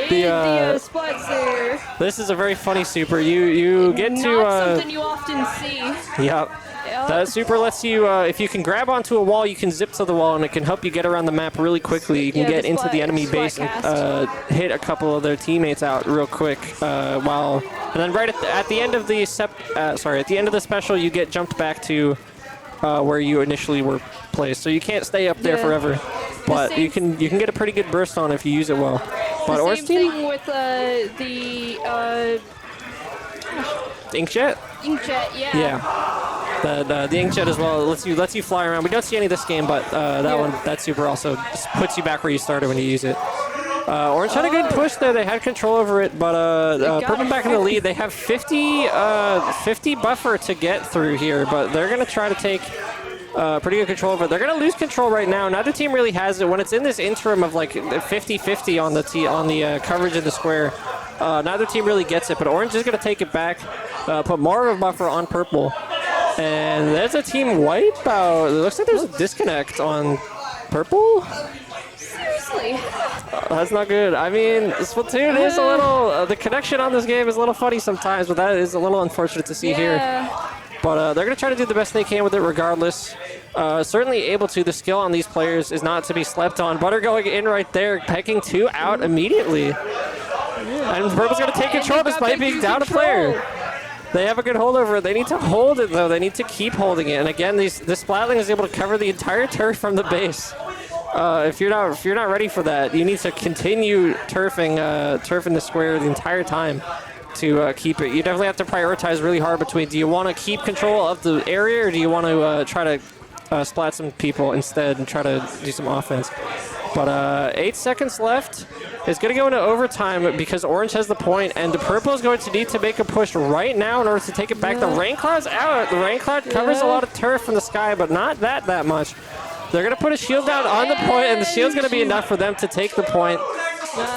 The spots there. This is a very funny super. You get to something you often see. Yep. That super lets you, if you can grab onto a wall, you can zip to the wall, and it can help you get around the map really quickly. You can get into the enemy base and hit a couple of their teammates out real quick. And then right at the end of the at the end of the special, you get jumped back to where you initially were placed. So you can't stay up there forever, but you can get a pretty good burst on if you use it well. But the same thing with the Inkjet? Inkjet, yeah. Yeah. The Inkjet as well lets you fly around. We don't see any this game, but that super also puts you back where you started when you use it. Orange had a good push there. They had control over it, but Purple back in the lead. They have 50 buffer to get through here, but they're going to try to take pretty good control of it. They're going to lose control right now. Neither team really has it. When it's in this interim of like 50-50 on the coverage of the square, neither team really gets it, but Orange is going to take it back, put more of a buffer on Purple. And there's a team wipeout. It looks like there's a disconnect on Purple. Seriously. That's not good. I mean, Splatoon is a little... the connection on this game is a little funny sometimes, but that is a little unfortunate to see here. But they're going to try to do the best they can with it regardless. Certainly able to. The skill on these players is not to be slept on. Butter going in right there, pecking two out immediately. And Purple's going to take control despite being down a player. They have a good hold over it. They need to hold it, though. They need to keep holding it. And again, this Splatling is able to cover the entire turf from the base. If you're not ready for that, you need to continue turfing the square the entire time to keep it. You definitely have to prioritize really hard between, do you want to keep control of the area, or do you want to try to splat some people instead and try to do some offense? But 8 seconds left. It's going to go into overtime because Orange has the point, and the Purple is going to need to make a push right now in order to take it back. The Rain Cloud's out. The Rain Cloud covers a lot of turf from the sky, but not that much. They're going to put a shield down on the point, and the shield's going to be enough for them to take the point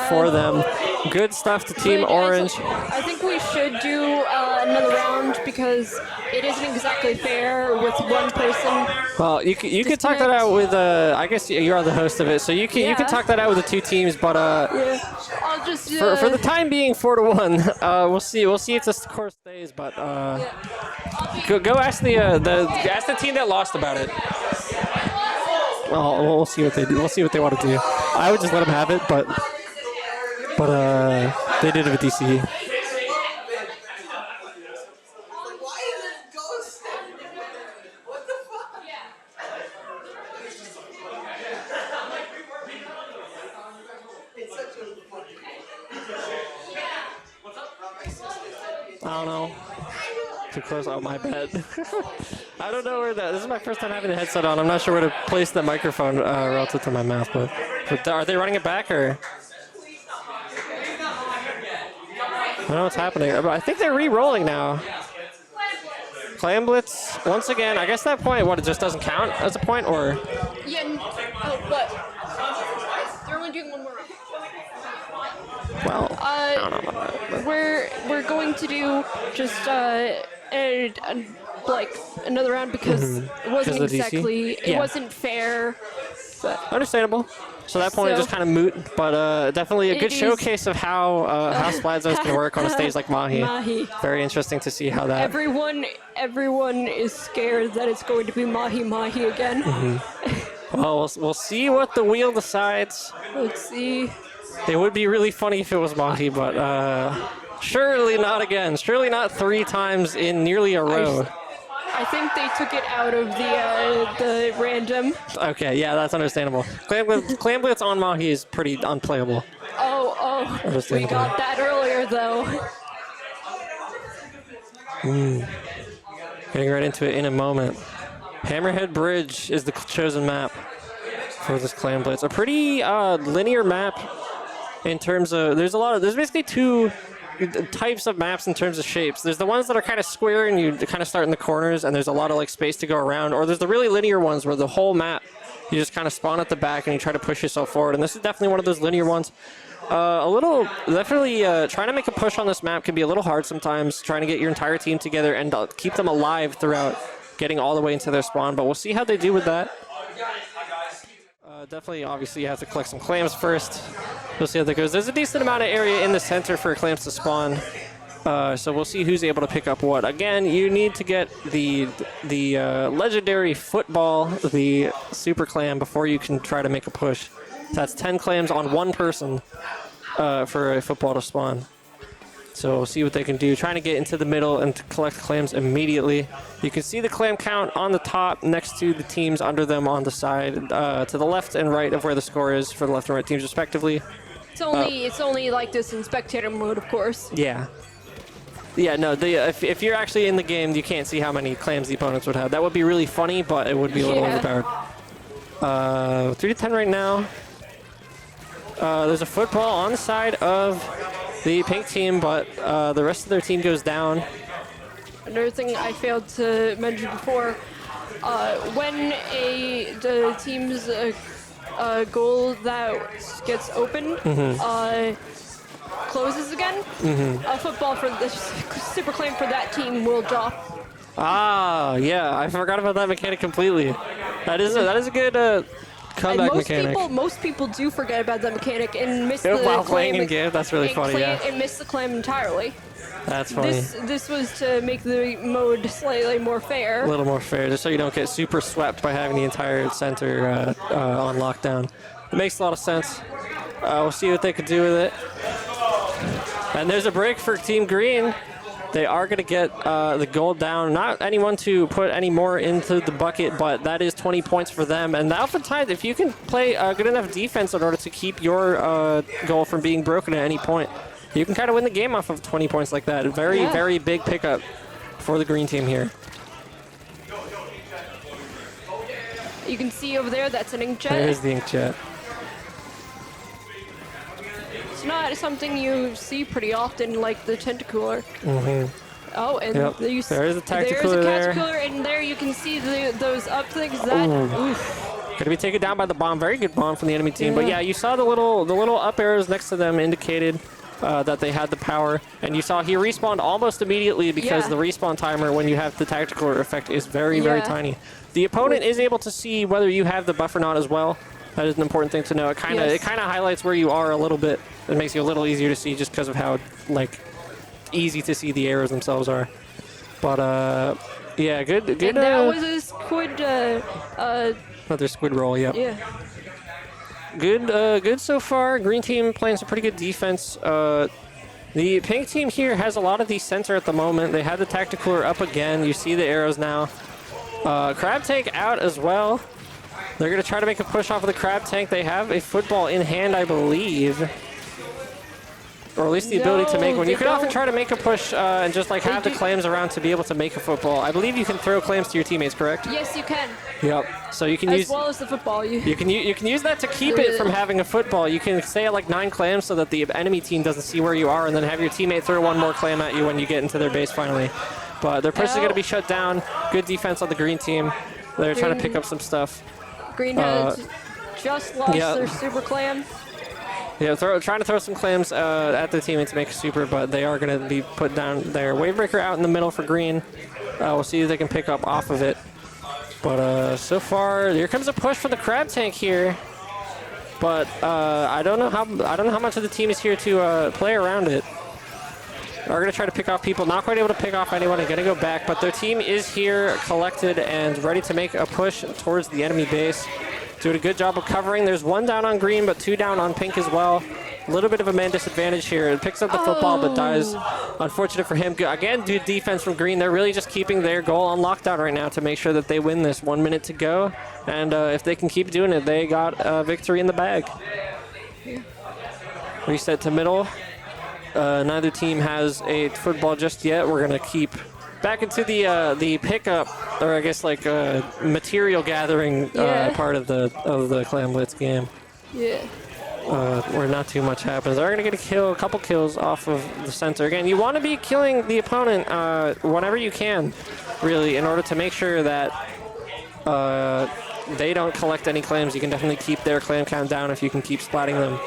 for them. Good stuff to Team Orange. I think we should do another round because it isn't exactly fair with one person. Well, you could talk that out with, I guess you are the host of it, so you can talk that out with the two teams, but I'll just, for the time being, 4-1. We'll see if this course stays, but go ask the team that lost about it. Well, we'll see what they do. We'll see what they want to do. I would just let them have it, but they did it with DC. I don't know. Too close. Oh, my bad. I don't know where that. This is my first time having the headset on. I'm not sure where to place the microphone relative to my mouth. But are they running it back or? I don't know what's happening. I think they're re-rolling now. Clam Blitz once again. I guess that point. What? It just doesn't count as a point, or? Yeah. Oh, but they're only doing one more round. Well, I don't know about that. We're going to do just like another round because it wasn't exactly it wasn't fair. But understandable. So that point is just kind of moot, but definitely a good showcase of how Splat Zone's can work on a stage like Mahi. Very interesting to see how that. Everyone is scared that it's going to be Mahi again. Well, we'll see what the wheel decides. Let's see. It would be really funny if it was Mahi, but Surely not again. Surely not 3 times in nearly a row. I think they took it out of the random. Okay, yeah, that's understandable. Clam Blitz on Mahi is pretty unplayable. Oh, we got that earlier though. Getting right into it in a moment. Hammerhead Bridge is the chosen map for this Clam Blitz. A pretty linear map in terms of, there's basically 2 types of maps in terms of shapes. There's the ones that are kind of square and you kind of start in the corners and there's a lot of like space to go around, or there's the really linear ones where the whole map, you just kind of spawn at the back and you try to push yourself forward, and this is definitely one of those linear ones. Definitely trying to make a push on this map can be a little hard sometimes, trying to get your entire team together and keep them alive throughout getting all the way into their spawn, but we'll see how they do with that. Definitely, obviously, you have to collect some clams first. We'll see how that goes. There's a decent amount of area in the center for clams to spawn, so we'll see who's able to pick up what. Again, you need to get the legendary football, the super clam, before you can try to make a push. So that's 10 clams on 1 person for a football to spawn. So we'll see what they can do. Trying to get into the middle and to collect clams immediately. You can see the clam count on the top next to the teams under them on the side, to the left and right of where the score is for the left and right teams respectively. It's only like this in spectator mode, of course. Yeah. Yeah, no, if you're actually in the game, you can't see how many clams the opponents would have. That would be really funny, but it would be a little overpowered. 3 to 10 right now. There's a football on the side of the pink team, but the rest of their team goes down. Another thing I failed to mention before, when the team's goal that gets open closes again, a football for the super claim for that team will drop. Ah, yeah, I forgot about that mechanic completely. That is a good comeback mechanic. Most people do forget about that mechanic and miss the while clam playing in game. That's really funny. And miss the clam entirely. That's funny. This was to make the mode slightly more fair. A little more fair, just so you don't get super swept by having the entire center on lockdown. It makes a lot of sense. We'll see what they can do with it. And there's a break for Team Green. They are going to get the goal down. Not anyone to put any more into the bucket, but that is 20 points for them. And oftentimes, if you can play good enough defense in order to keep your goal from being broken at any point, you can kind of win the game off of 20 points like that. A very, very big pickup for the green team here. You can see over there, that's an inkjet. There's the inkjet. It's not something you see pretty often, like the tentacooler. Oh, and there is a tacticooler there. And there you can see those up things. Oof. Going to be taken down by the bomb. Very good bomb from the enemy team. But yeah, you saw the little up arrows next to them indicated that they had the power. And you saw he respawned almost immediately because the respawn timer when you have the tacticooler effect is very, very tiny. The opponent is able to see whether you have the buff or not as well. That is an important thing to know. It kind of highlights where you are a little bit. It makes you a little easier to see just because of how easy to see the arrows themselves are. But yeah, good. And that was a squid. Another squid roll. Yep. Yeah. Good so far. Green team playing some pretty good defense. The pink team here has a lot of the center at the moment. They have the tacticooler up again. You see the arrows now. Crab tank out as well. They're going to try to make a push off of the crab tank. They have a football in hand, I believe. Or at least the ability to make one. You can often try to make a push and just have the clams around to be able to make a football. I believe you can throw clams to your teammates, correct? Yes, you can. Yep. So you can as well as the football. You can use that to keep it from having a football. You can stay at 9 clams so that the enemy team doesn't see where you are, and then have your teammate throw one more clam at you when you get into their base finally. But their push is going to be shut down. Good defense on the green team. They're trying to pick up some stuff. Green has just lost their super clam. Yeah, trying to throw some clams at the teammates to make a super, but they are going to be put down there. Wavebreaker out in the middle for green. We'll see if they can pick up off of it. But so far, here comes a push for the crab tank here. But I don't know how much of the team is here to play around it. Are going to try to pick off people. Not quite able to pick off anyone and going to go back. But their team is here, collected and ready to make a push towards the enemy base. Doing a good job of covering. There's 1 down on green, but 2 down on pink as well. A little bit of a man disadvantage here. It picks up the football, but dies. Unfortunate for him. Again, good defense from Green. They're really just keeping their goal on lockdown right now to make sure that they win this. 1 minute to go. And if they can keep doing it, they got a victory in the bag. Yeah. Reset to middle. Neither team has a football just yet. We're going to keep back into the pickup, or I guess like material gathering part of the Clan Blitz game. Yeah. Where not too much happens. They're going to get a couple kills off of the center. Again, you want to be killing the opponent whenever you can, really, in order to make sure that they don't collect any claims. You can definitely keep their claim count down if you can keep splatting them.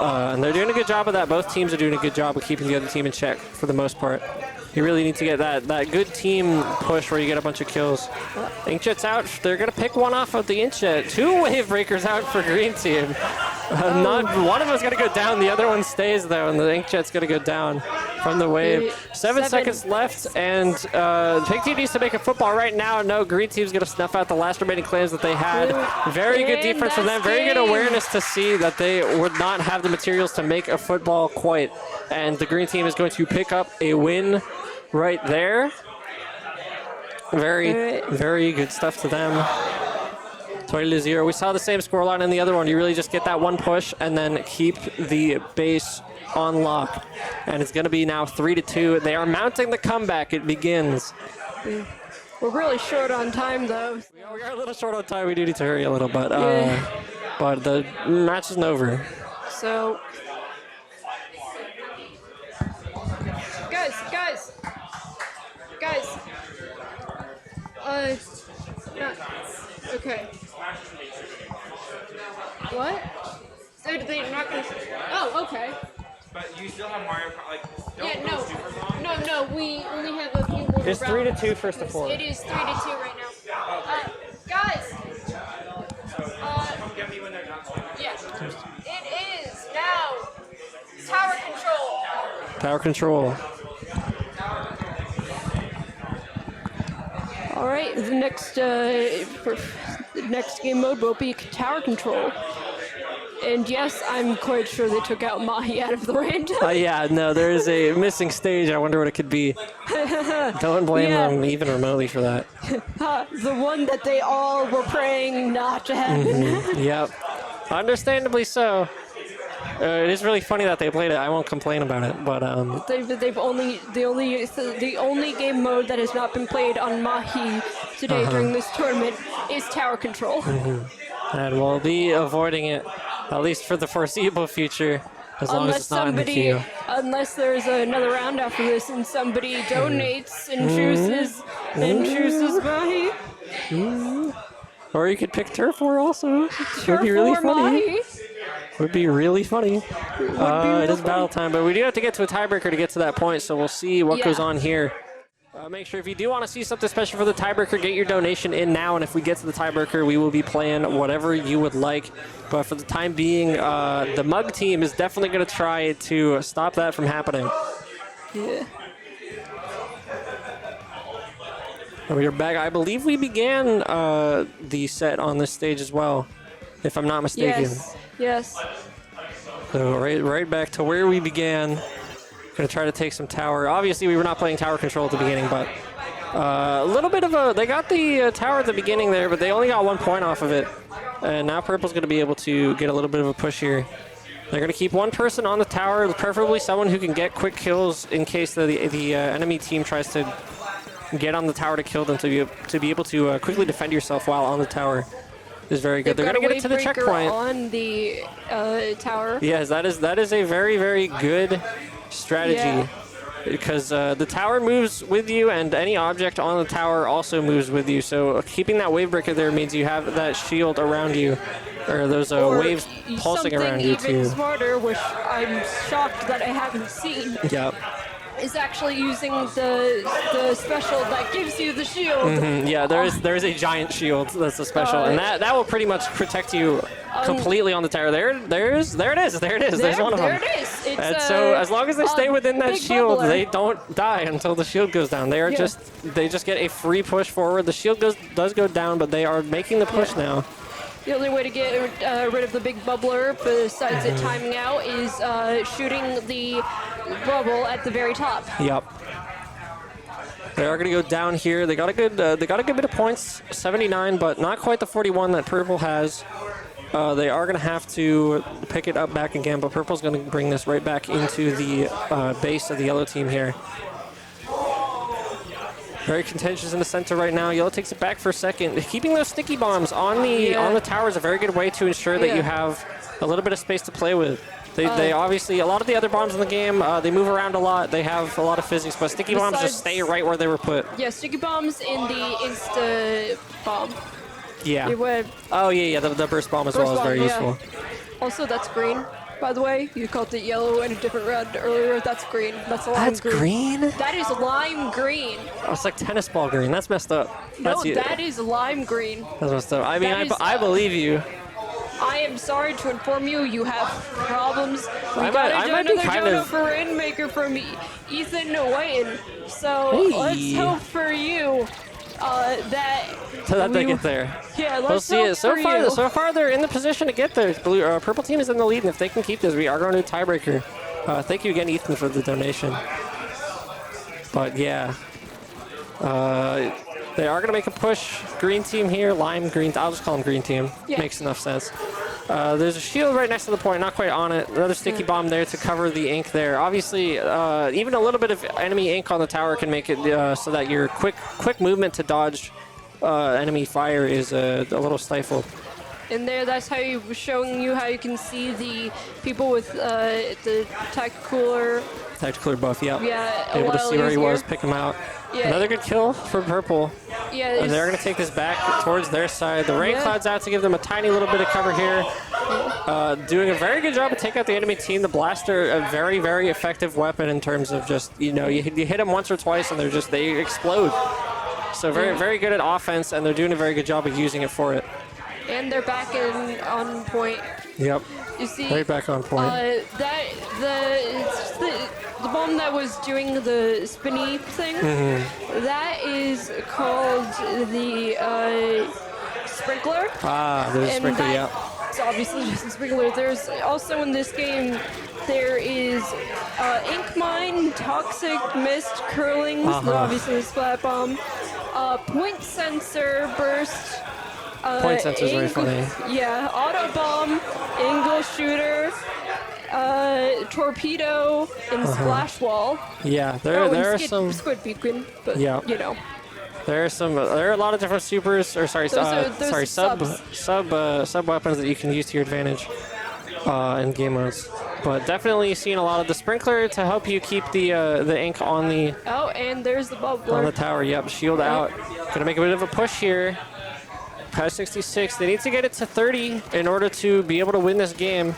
And they're doing a good job of that. Both teams are doing a good job of keeping the other team in check for the most part. You really need to get that good team push where you get a bunch of kills. Inkjet's out. They're going to pick one off of the Inkjet. 2 wave breakers out for green team. Not one of us going to go down. The other one stays, though, and the Inkjet's going to go down from the wave. 7 seconds left, and Pink Team needs to make a football right now. No, green team's going to snuff out the last remaining claims that they had. Very good defense from them. Very good awareness to see that they would not have the materials to make a football quite. And the green team is going to pick up a win right there. Very, very good stuff to them. 20-0. We saw the same scoreline in the other one. You really just get that one push and then keep the base on lock. And it's going to be now 3-2. They are mounting the comeback. It begins. We're really short on time, though. We are a little short on time. We do need to hurry a little, but the match isn't over. So, guys. Okay. What? So they're not gonna. Oh, okay. But you still have Mario Kart, like, Yeah, don't go super long. no. We only have a few more. It's 3-2 first to four. It is 3-2 right now. Guys. Come get me when they're done. Yeah. It is now tower control. Power control. All right, the next game mode will be tower control. And yes, I'm quite sure they took out Mahi out of the random. Yeah, no, there is a missing stage. I wonder what it could be. Don't blame them even remotely for that. The one that they all were praying not to happen. Yep. Understandably so. It is really funny that they played it. I won't complain about it, but the only game mode that has not been played on Mahi today during this tournament is tower control. And we'll be avoiding it, at least for the foreseeable future, as long as it's not in the queue. Unless there's another round after this and somebody donates and chooses Mahi. Or you could pick Turf War also. Would be really funny. Mahi. Would be really funny. It is battle time, but we do have to get to a tiebreaker to get to that point, so we'll see what goes on here. Make sure if you do want to see something special for the tiebreaker, get your donation in now, and if we get to the tiebreaker, we will be playing whatever you would like. But for the time being, the Mug team is definitely going to try to stop that from happening. Yeah. We are back. I believe we began the set on this stage as well, if I'm not mistaken. Yes. So right back to where we began. Gonna try to take some tower. Obviously, we were not playing tower control at the beginning, but a little bit of a. They got the tower at the beginning there, but they only got 1 point off of it. And now Purple's gonna be able to get a little bit of a push here. They're gonna keep one person on the tower, preferably someone who can get quick kills in case the enemy team tries to get on the tower to kill them. To be able to quickly defend yourself while on the tower is very good. They're gonna get it to the checkpoint on the tower. Yes, that is a very, very good strategy, because the tower moves with you and any object on the tower also moves with you, so keeping that wave breaker there means you have that shield around you, or those waves pulsing around you too. Something even smarter, which I'm shocked that I haven't seen, Yep. is actually using the special that gives you the shield. Yeah, there is a giant shield that's a special, and that will pretty much protect you completely on the tower. There it is. There's one of them. There it is. It's, And so as long as they stay within that big shield, bubbler. they don't die until the shield goes down. They are they just get a free push forward. The shield does go down, but they are making the push now. The only way to get rid of the big bubbler, besides it timing out, is shooting the bubble at the very top. Yep. They are going to go down here. They got a good bit of points, 79, but not quite the 41 that Purple has. They are going to have to pick it up back again, but Purple's going to bring this right back into the base of the yellow team here. Very contentious in the center right now. Yellow takes it back for a second. Keeping those sticky bombs on the tower is a very good way to ensure that you have a little bit of space to play with. They obviously, a lot of the other bombs in the game, they move around a lot. They have a lot of physics, but sticky bombs just stay right where they were put. Yeah, sticky bombs in the insta bomb. Yeah. Oh, yeah, the burst bomb as well is very useful. Also, that's green. By the way, you called it yellow and a different red earlier. That's green. That's lime green. That is lime green. Oh, it's like tennis ball green. That's messed up. No, that is lime green. That's messed up. I mean, I believe you. I am sorry to inform you, you have problems. I might be kind of for Rainmaker from Ethan Whiten. So let's hope for you that they get there. Yeah, we'll see it. So far, they're in the position to get there. Purple team is in the lead, and if they can keep this, we are going to tiebreaker. Thank you again, Ethan, for the donation. But yeah, they are going to make a push. Green team here, lime green. I'll just call them green team. Yeah. Makes enough sense. There's a shield right next to the point, not quite on it. Another sticky bomb there to cover the ink there. Obviously, even a little bit of enemy ink on the tower can make it so that your quick movement to dodge enemy fire is a little stifled. And there, that's how showing you how you can see the people with the tactical buff. Yep. Yeah. Able to see where he was, pick him out. Yeah. Another good kill for Purple. Yeah. And they're going to take this back towards their side. The rain cloud's out to give them a tiny little bit of cover here. Doing a very good job to take out the enemy team. The blaster, a very, very effective weapon in terms of just, you hit them once or twice and they explode. So very, very good at offense, and they're doing a very good job of using it for it. And they're back on point. Yep. You see, right back on point. The bomb that was doing the spinny thing, that is called the sprinkler. Ah, there's a sprinkler, yeah. It's obviously just a sprinkler. There's also in this game, there is ink mine, toxic mist, curlings, obviously the splat bomb, point sensor, burst. Point sensor is very funny. Yeah, auto bomb, angle shooter, torpedo, and splash wall. Yeah, there are some squid beacon, but there are a lot of different supers, or sub weapons that you can use to your advantage in game modes. But definitely seeing a lot of the sprinkler to help you keep the ink on the. Oh, and there's the bubbler on the tower. Yep, shield out. Gonna make a bit of a push here. Past 66. They need to get it to 30 in order to be able to win this game.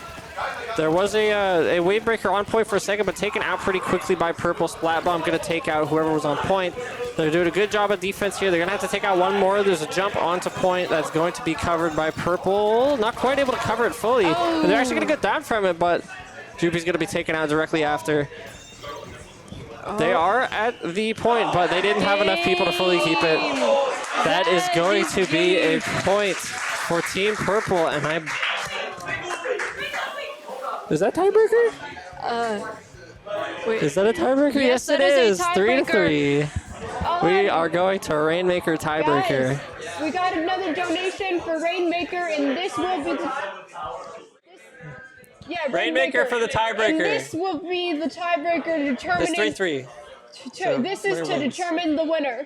There was a wave breaker on point for a second, but taken out pretty quickly by Purple. Splat bomb going to take out whoever was on point. They're doing a good job of defense here. They're going to have to take out one more. There's a jump onto point that's going to be covered by Purple. Not quite able to cover it fully. Oh. They're actually going to get down from it, but Droopy's going to be taken out directly after. Oh. They are at the point, but they didn't have enough people to fully keep it. That is going to be a point for Team Purple, and is that tiebreaker? Wait. Is that a tiebreaker? Yes, it is. 3-3. We are going to Rainmaker tiebreaker. Guys, we got another donation for Rainmaker, and this will be Rainmaker for the tiebreaker. And this will be the tiebreaker determining. It's 3-3. This is to determine the winner.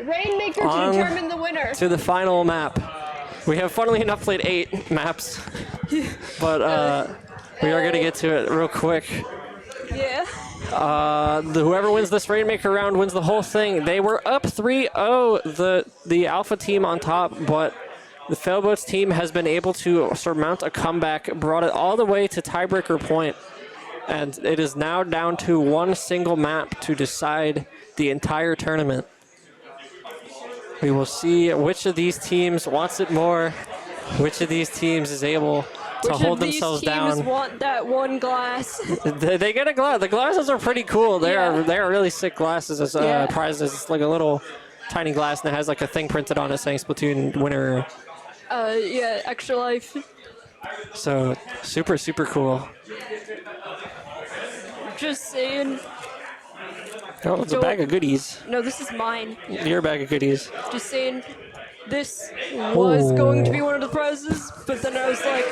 Rainmaker to determine the winner. To the final map. We have, funnily enough, played 8 maps, but we are going to get to it real quick. Yeah. Whoever wins this Rainmaker round wins the whole thing. They were up 3-0, the Alpha team on top, but the Failboats team has been able to surmount a comeback, brought it all the way to tiebreaker point, and it is now down to one single map to decide the entire tournament. We will see which of these teams wants it more, which of these teams is able to hold themselves down. Which of these teams want that one glass? They get a glass. The glasses are pretty cool. They are really sick glasses as prizes. It's like a little tiny glass and it has like a thing printed on it saying Splatoon winner. Yeah, extra life. So super, super cool. Just saying. Oh, it's a bag of goodies. No, this is mine. Your bag of goodies. Just saying. This was going to be one of the prizes, but then I was like,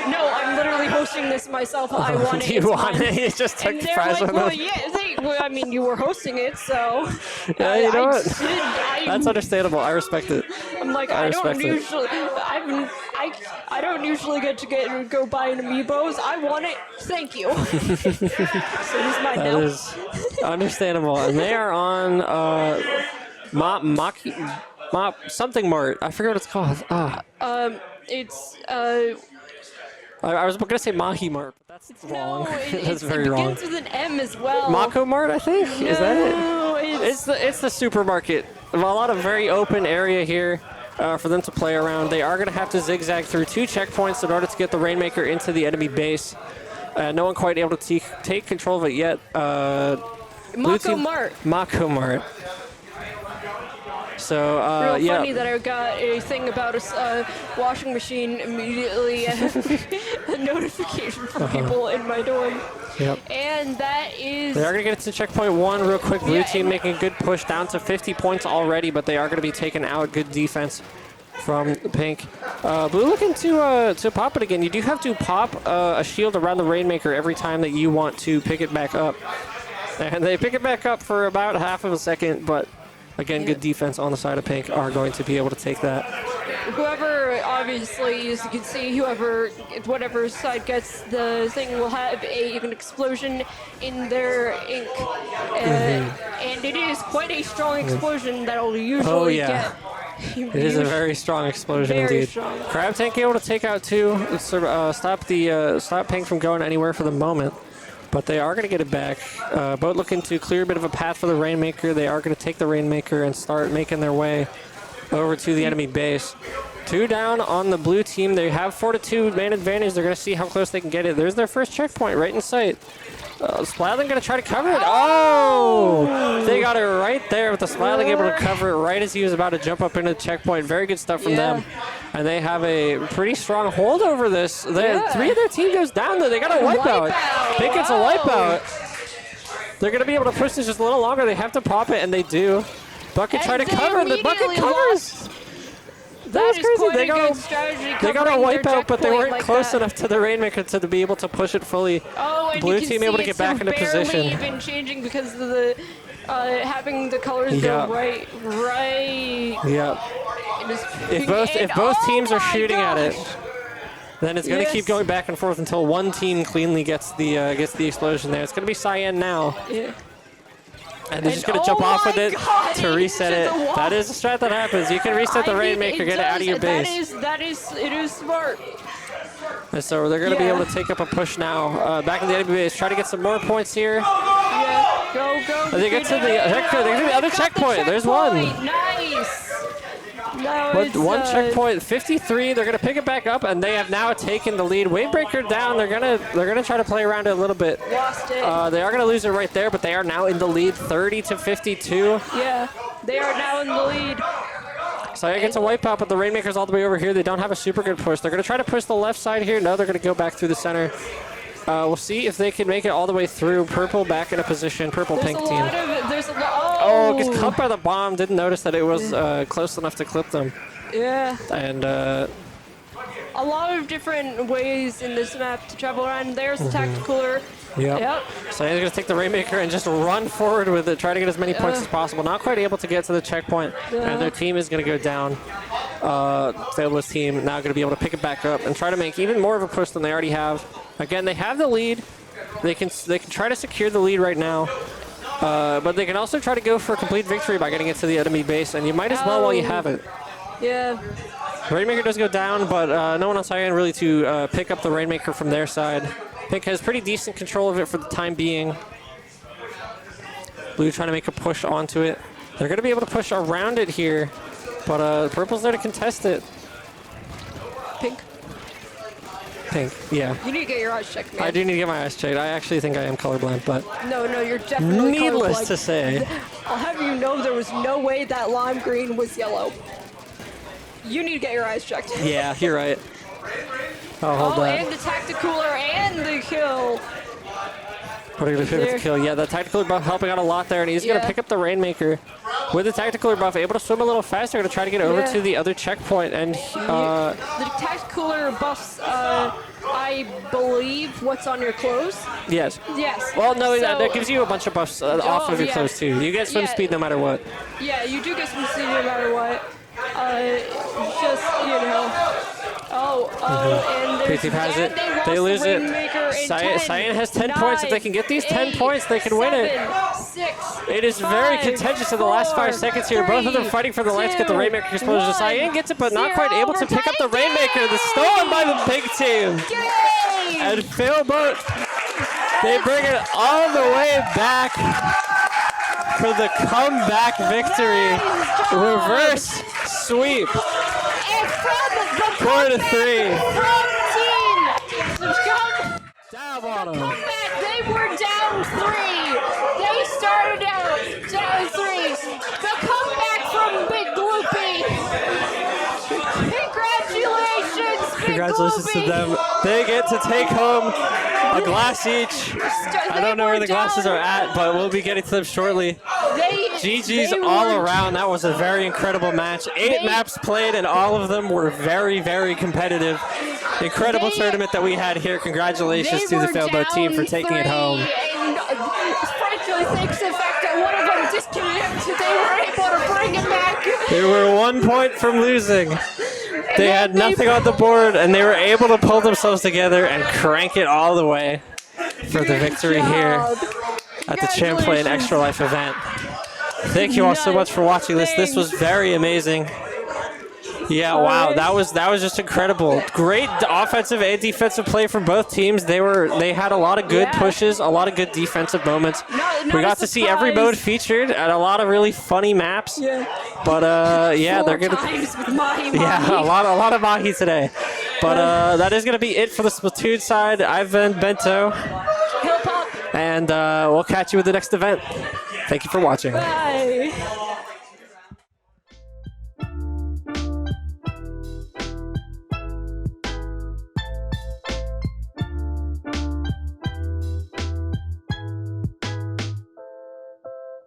no, I'm literally hosting this myself. I want it. You It's want mine. it? You just took And the they're prize like, with well, them. yeah, well, I mean, you were hosting it, so. Yeah, you know what? I That's understandable. I respect it. I'm like, I I don't respect it. usually, I don't usually get to go buy an amiibos. I want it. Thank you. So he's mine That now. is understandable. And they are on something Mart. I forget what it's called. It's I was going to say Mahi Mart, but that's wrong. no, That's very it wrong. begins with an M as well. Mako Mart, I think? Is that it? No, It's the supermarket. A lot of very open area here for them to play around. They are going to have to zigzag through 2 checkpoints in order to get the Rainmaker into the enemy base. No one quite able to take control of it yet. Mako Mart. Mako Mart. So, Real yeah. funny that I got a thing about a washing machine immediately. A notification from people in my dorm. Yep. And that is. They are going to get to checkpoint 1 real quick. Blue Yeah, team and- making a good push down to 50 points already, but they are going to be taken out. Good defense from Pink. Blue looking to pop it again. You do have to pop a shield around the Rainmaker every time that you want to pick it back up. And they pick it back up for about half of a second, but again, good defense on the side of Pink are going to be able to take that. Whoever, obviously, as you can see, whatever side gets the thing will have an explosion in their ink. And it is quite a strong explosion that'll usually get. It is a very strong explosion Very indeed. strong. Crab Tank able to take out 2. Stop Pink from going anywhere for the moment. But they are going to get it back. Boat looking to clear a bit of a path for the Rainmaker. They are going to take the Rainmaker and start making their way over to the enemy base. 2 down on the blue team. They have Fortitude man advantage. They're going to see how close they can get it. There's their first checkpoint right in sight. Splatling going to try to cover it. Oh! They got it right there with the Splatling able to cover it right as he was about to jump up into the checkpoint. Very good stuff from them. And they have a pretty strong hold over this. 3 of their team goes down though. They got a wipeout. Pink gets a wipeout. They're going to be able to push this just a little longer. They have to pop it, and they do. Bucket try to cover, and the Bucket covers. That's crazy. They got a wipeout, but they weren't close enough to the Rainmaker to be able to push it fully. Oh, and Blue you can team see able to get back into position. Barely even changing because of the having the colors go right. Yeah. If both teams are shooting at it, then it's going to keep going back and forth until one team cleanly gets the explosion there. It's going to be Cyan now. Yeah. And they're just going to jump off with it to reset it. That is a strat that happens. You can reset the Rainmaker, get it out of your base. It is smart. And so they're going to be able to take up a push now. Back in the enemy base, try to get some more points here. Yeah, go. They get to the other checkpoint. There's one. Nice. No, With one checkpoint, 53. They're going to pick it back up, and they have now taken the lead. Wavebreaker down. They're gonna try to play around it a little bit. Lost it. They are going to lose it right there, but they are now in the lead, 30-52. Yeah, they are now in the lead. Saya gets a wipeout, but the Rainmaker's all the way over here. They don't have a super good push. They're going to try to push the left side here. No, they're going to go back through the center. We'll see if they can make it all the way through. Purple back in a position. Purple-pink team. Oh, gets cut by the bomb. Didn't notice that it was close enough to clip them. Yeah. And a lot of different ways in this map to travel around. There's the tacticaler. Yep. So he's going to take the Rainmaker and just run forward with it, try to get as many points as possible. Not quite able to get to the checkpoint, and their team is going to go down. Failblow's team now going to be able to pick it back up and try to make even more of a push than they already have. Again, they have the lead. They can try to secure the lead right now, but they can also try to go for a complete victory by getting it to the enemy base, and you might as well while you have it. Yeah. Rainmaker does go down, but no one on Cyan really to pick up the Rainmaker from their side. Pink has pretty decent control of it for the time being. Blue trying to make a push onto it. They're going to be able to push around it here, but Purple's there to contest it. Pink. Yeah. You need to get your eyes checked, man. I do need to get my eyes checked. I actually think I am colorblind, but No, you're definitely needless colorblind. to say. I'll have you know there was no way that lime green was yellow. You need to get your eyes checked. Yeah, you're right. I'll hold that. And the tacticooler and the kill. What are you going to pick up the kill? Yeah, the tactical buff helping out a lot there, and he's going to pick up the Rainmaker. With the tactical buff, able to swim a little faster, going to try to get over to the other checkpoint. And the tacticooler buffs, I believe, what's on your clothes. Yes. Yes. Well, no, So- that gives you a bunch of buffs off of your clothes, too. You get swim speed no matter what. Yeah, you do get swim speed no matter what. Just, you know. And there's, P-Team has it. They lose it. Cyan has 10 points. If they can get these 10 points, they can win it. 6, It is very contentious in the last 5 seconds here. Both of them fighting for the lights to get the Rainmaker explosion. Cyan gets it, but not quite able to pick up the Rainmaker. The stolen by the big team. And Failboat, they bring it all the way back for the comeback victory. Reverse sweep. 4-3. Dab on them. They were down 3. They started out down 3. The comeback from Big Gloopy. Congratulations, Big Congratulations to them. They get to take home a glass each. I don't know where the glasses are at, but we'll be getting to them shortly. GG's all around. That was a very incredible match. 8 maps played, and all of them were very, very competitive. Incredible tournament that we had here. Congratulations to the Failboat team for taking it home. And frankly, thanks to the fact that one of them disconnected, they were able to bring it back. They were 1 point from losing. They had nothing on the board, and they were able to pull themselves together and crank it all the way for the victory here at the Champlain Extra Life event. Thank you all so much for watching this. This was very amazing. Yeah, wow, that was just incredible. Great offensive and defensive play from both teams. They had a lot of good pushes, a lot of good defensive moments. We got to see every mode featured at a lot of really funny maps. Yeah. But yeah, they're gonna. Yeah, a lot of mahi today. But that is gonna be it for the Splatoon side. I've been Bento, and we'll catch you with the next event. Thank you for watching. Bye.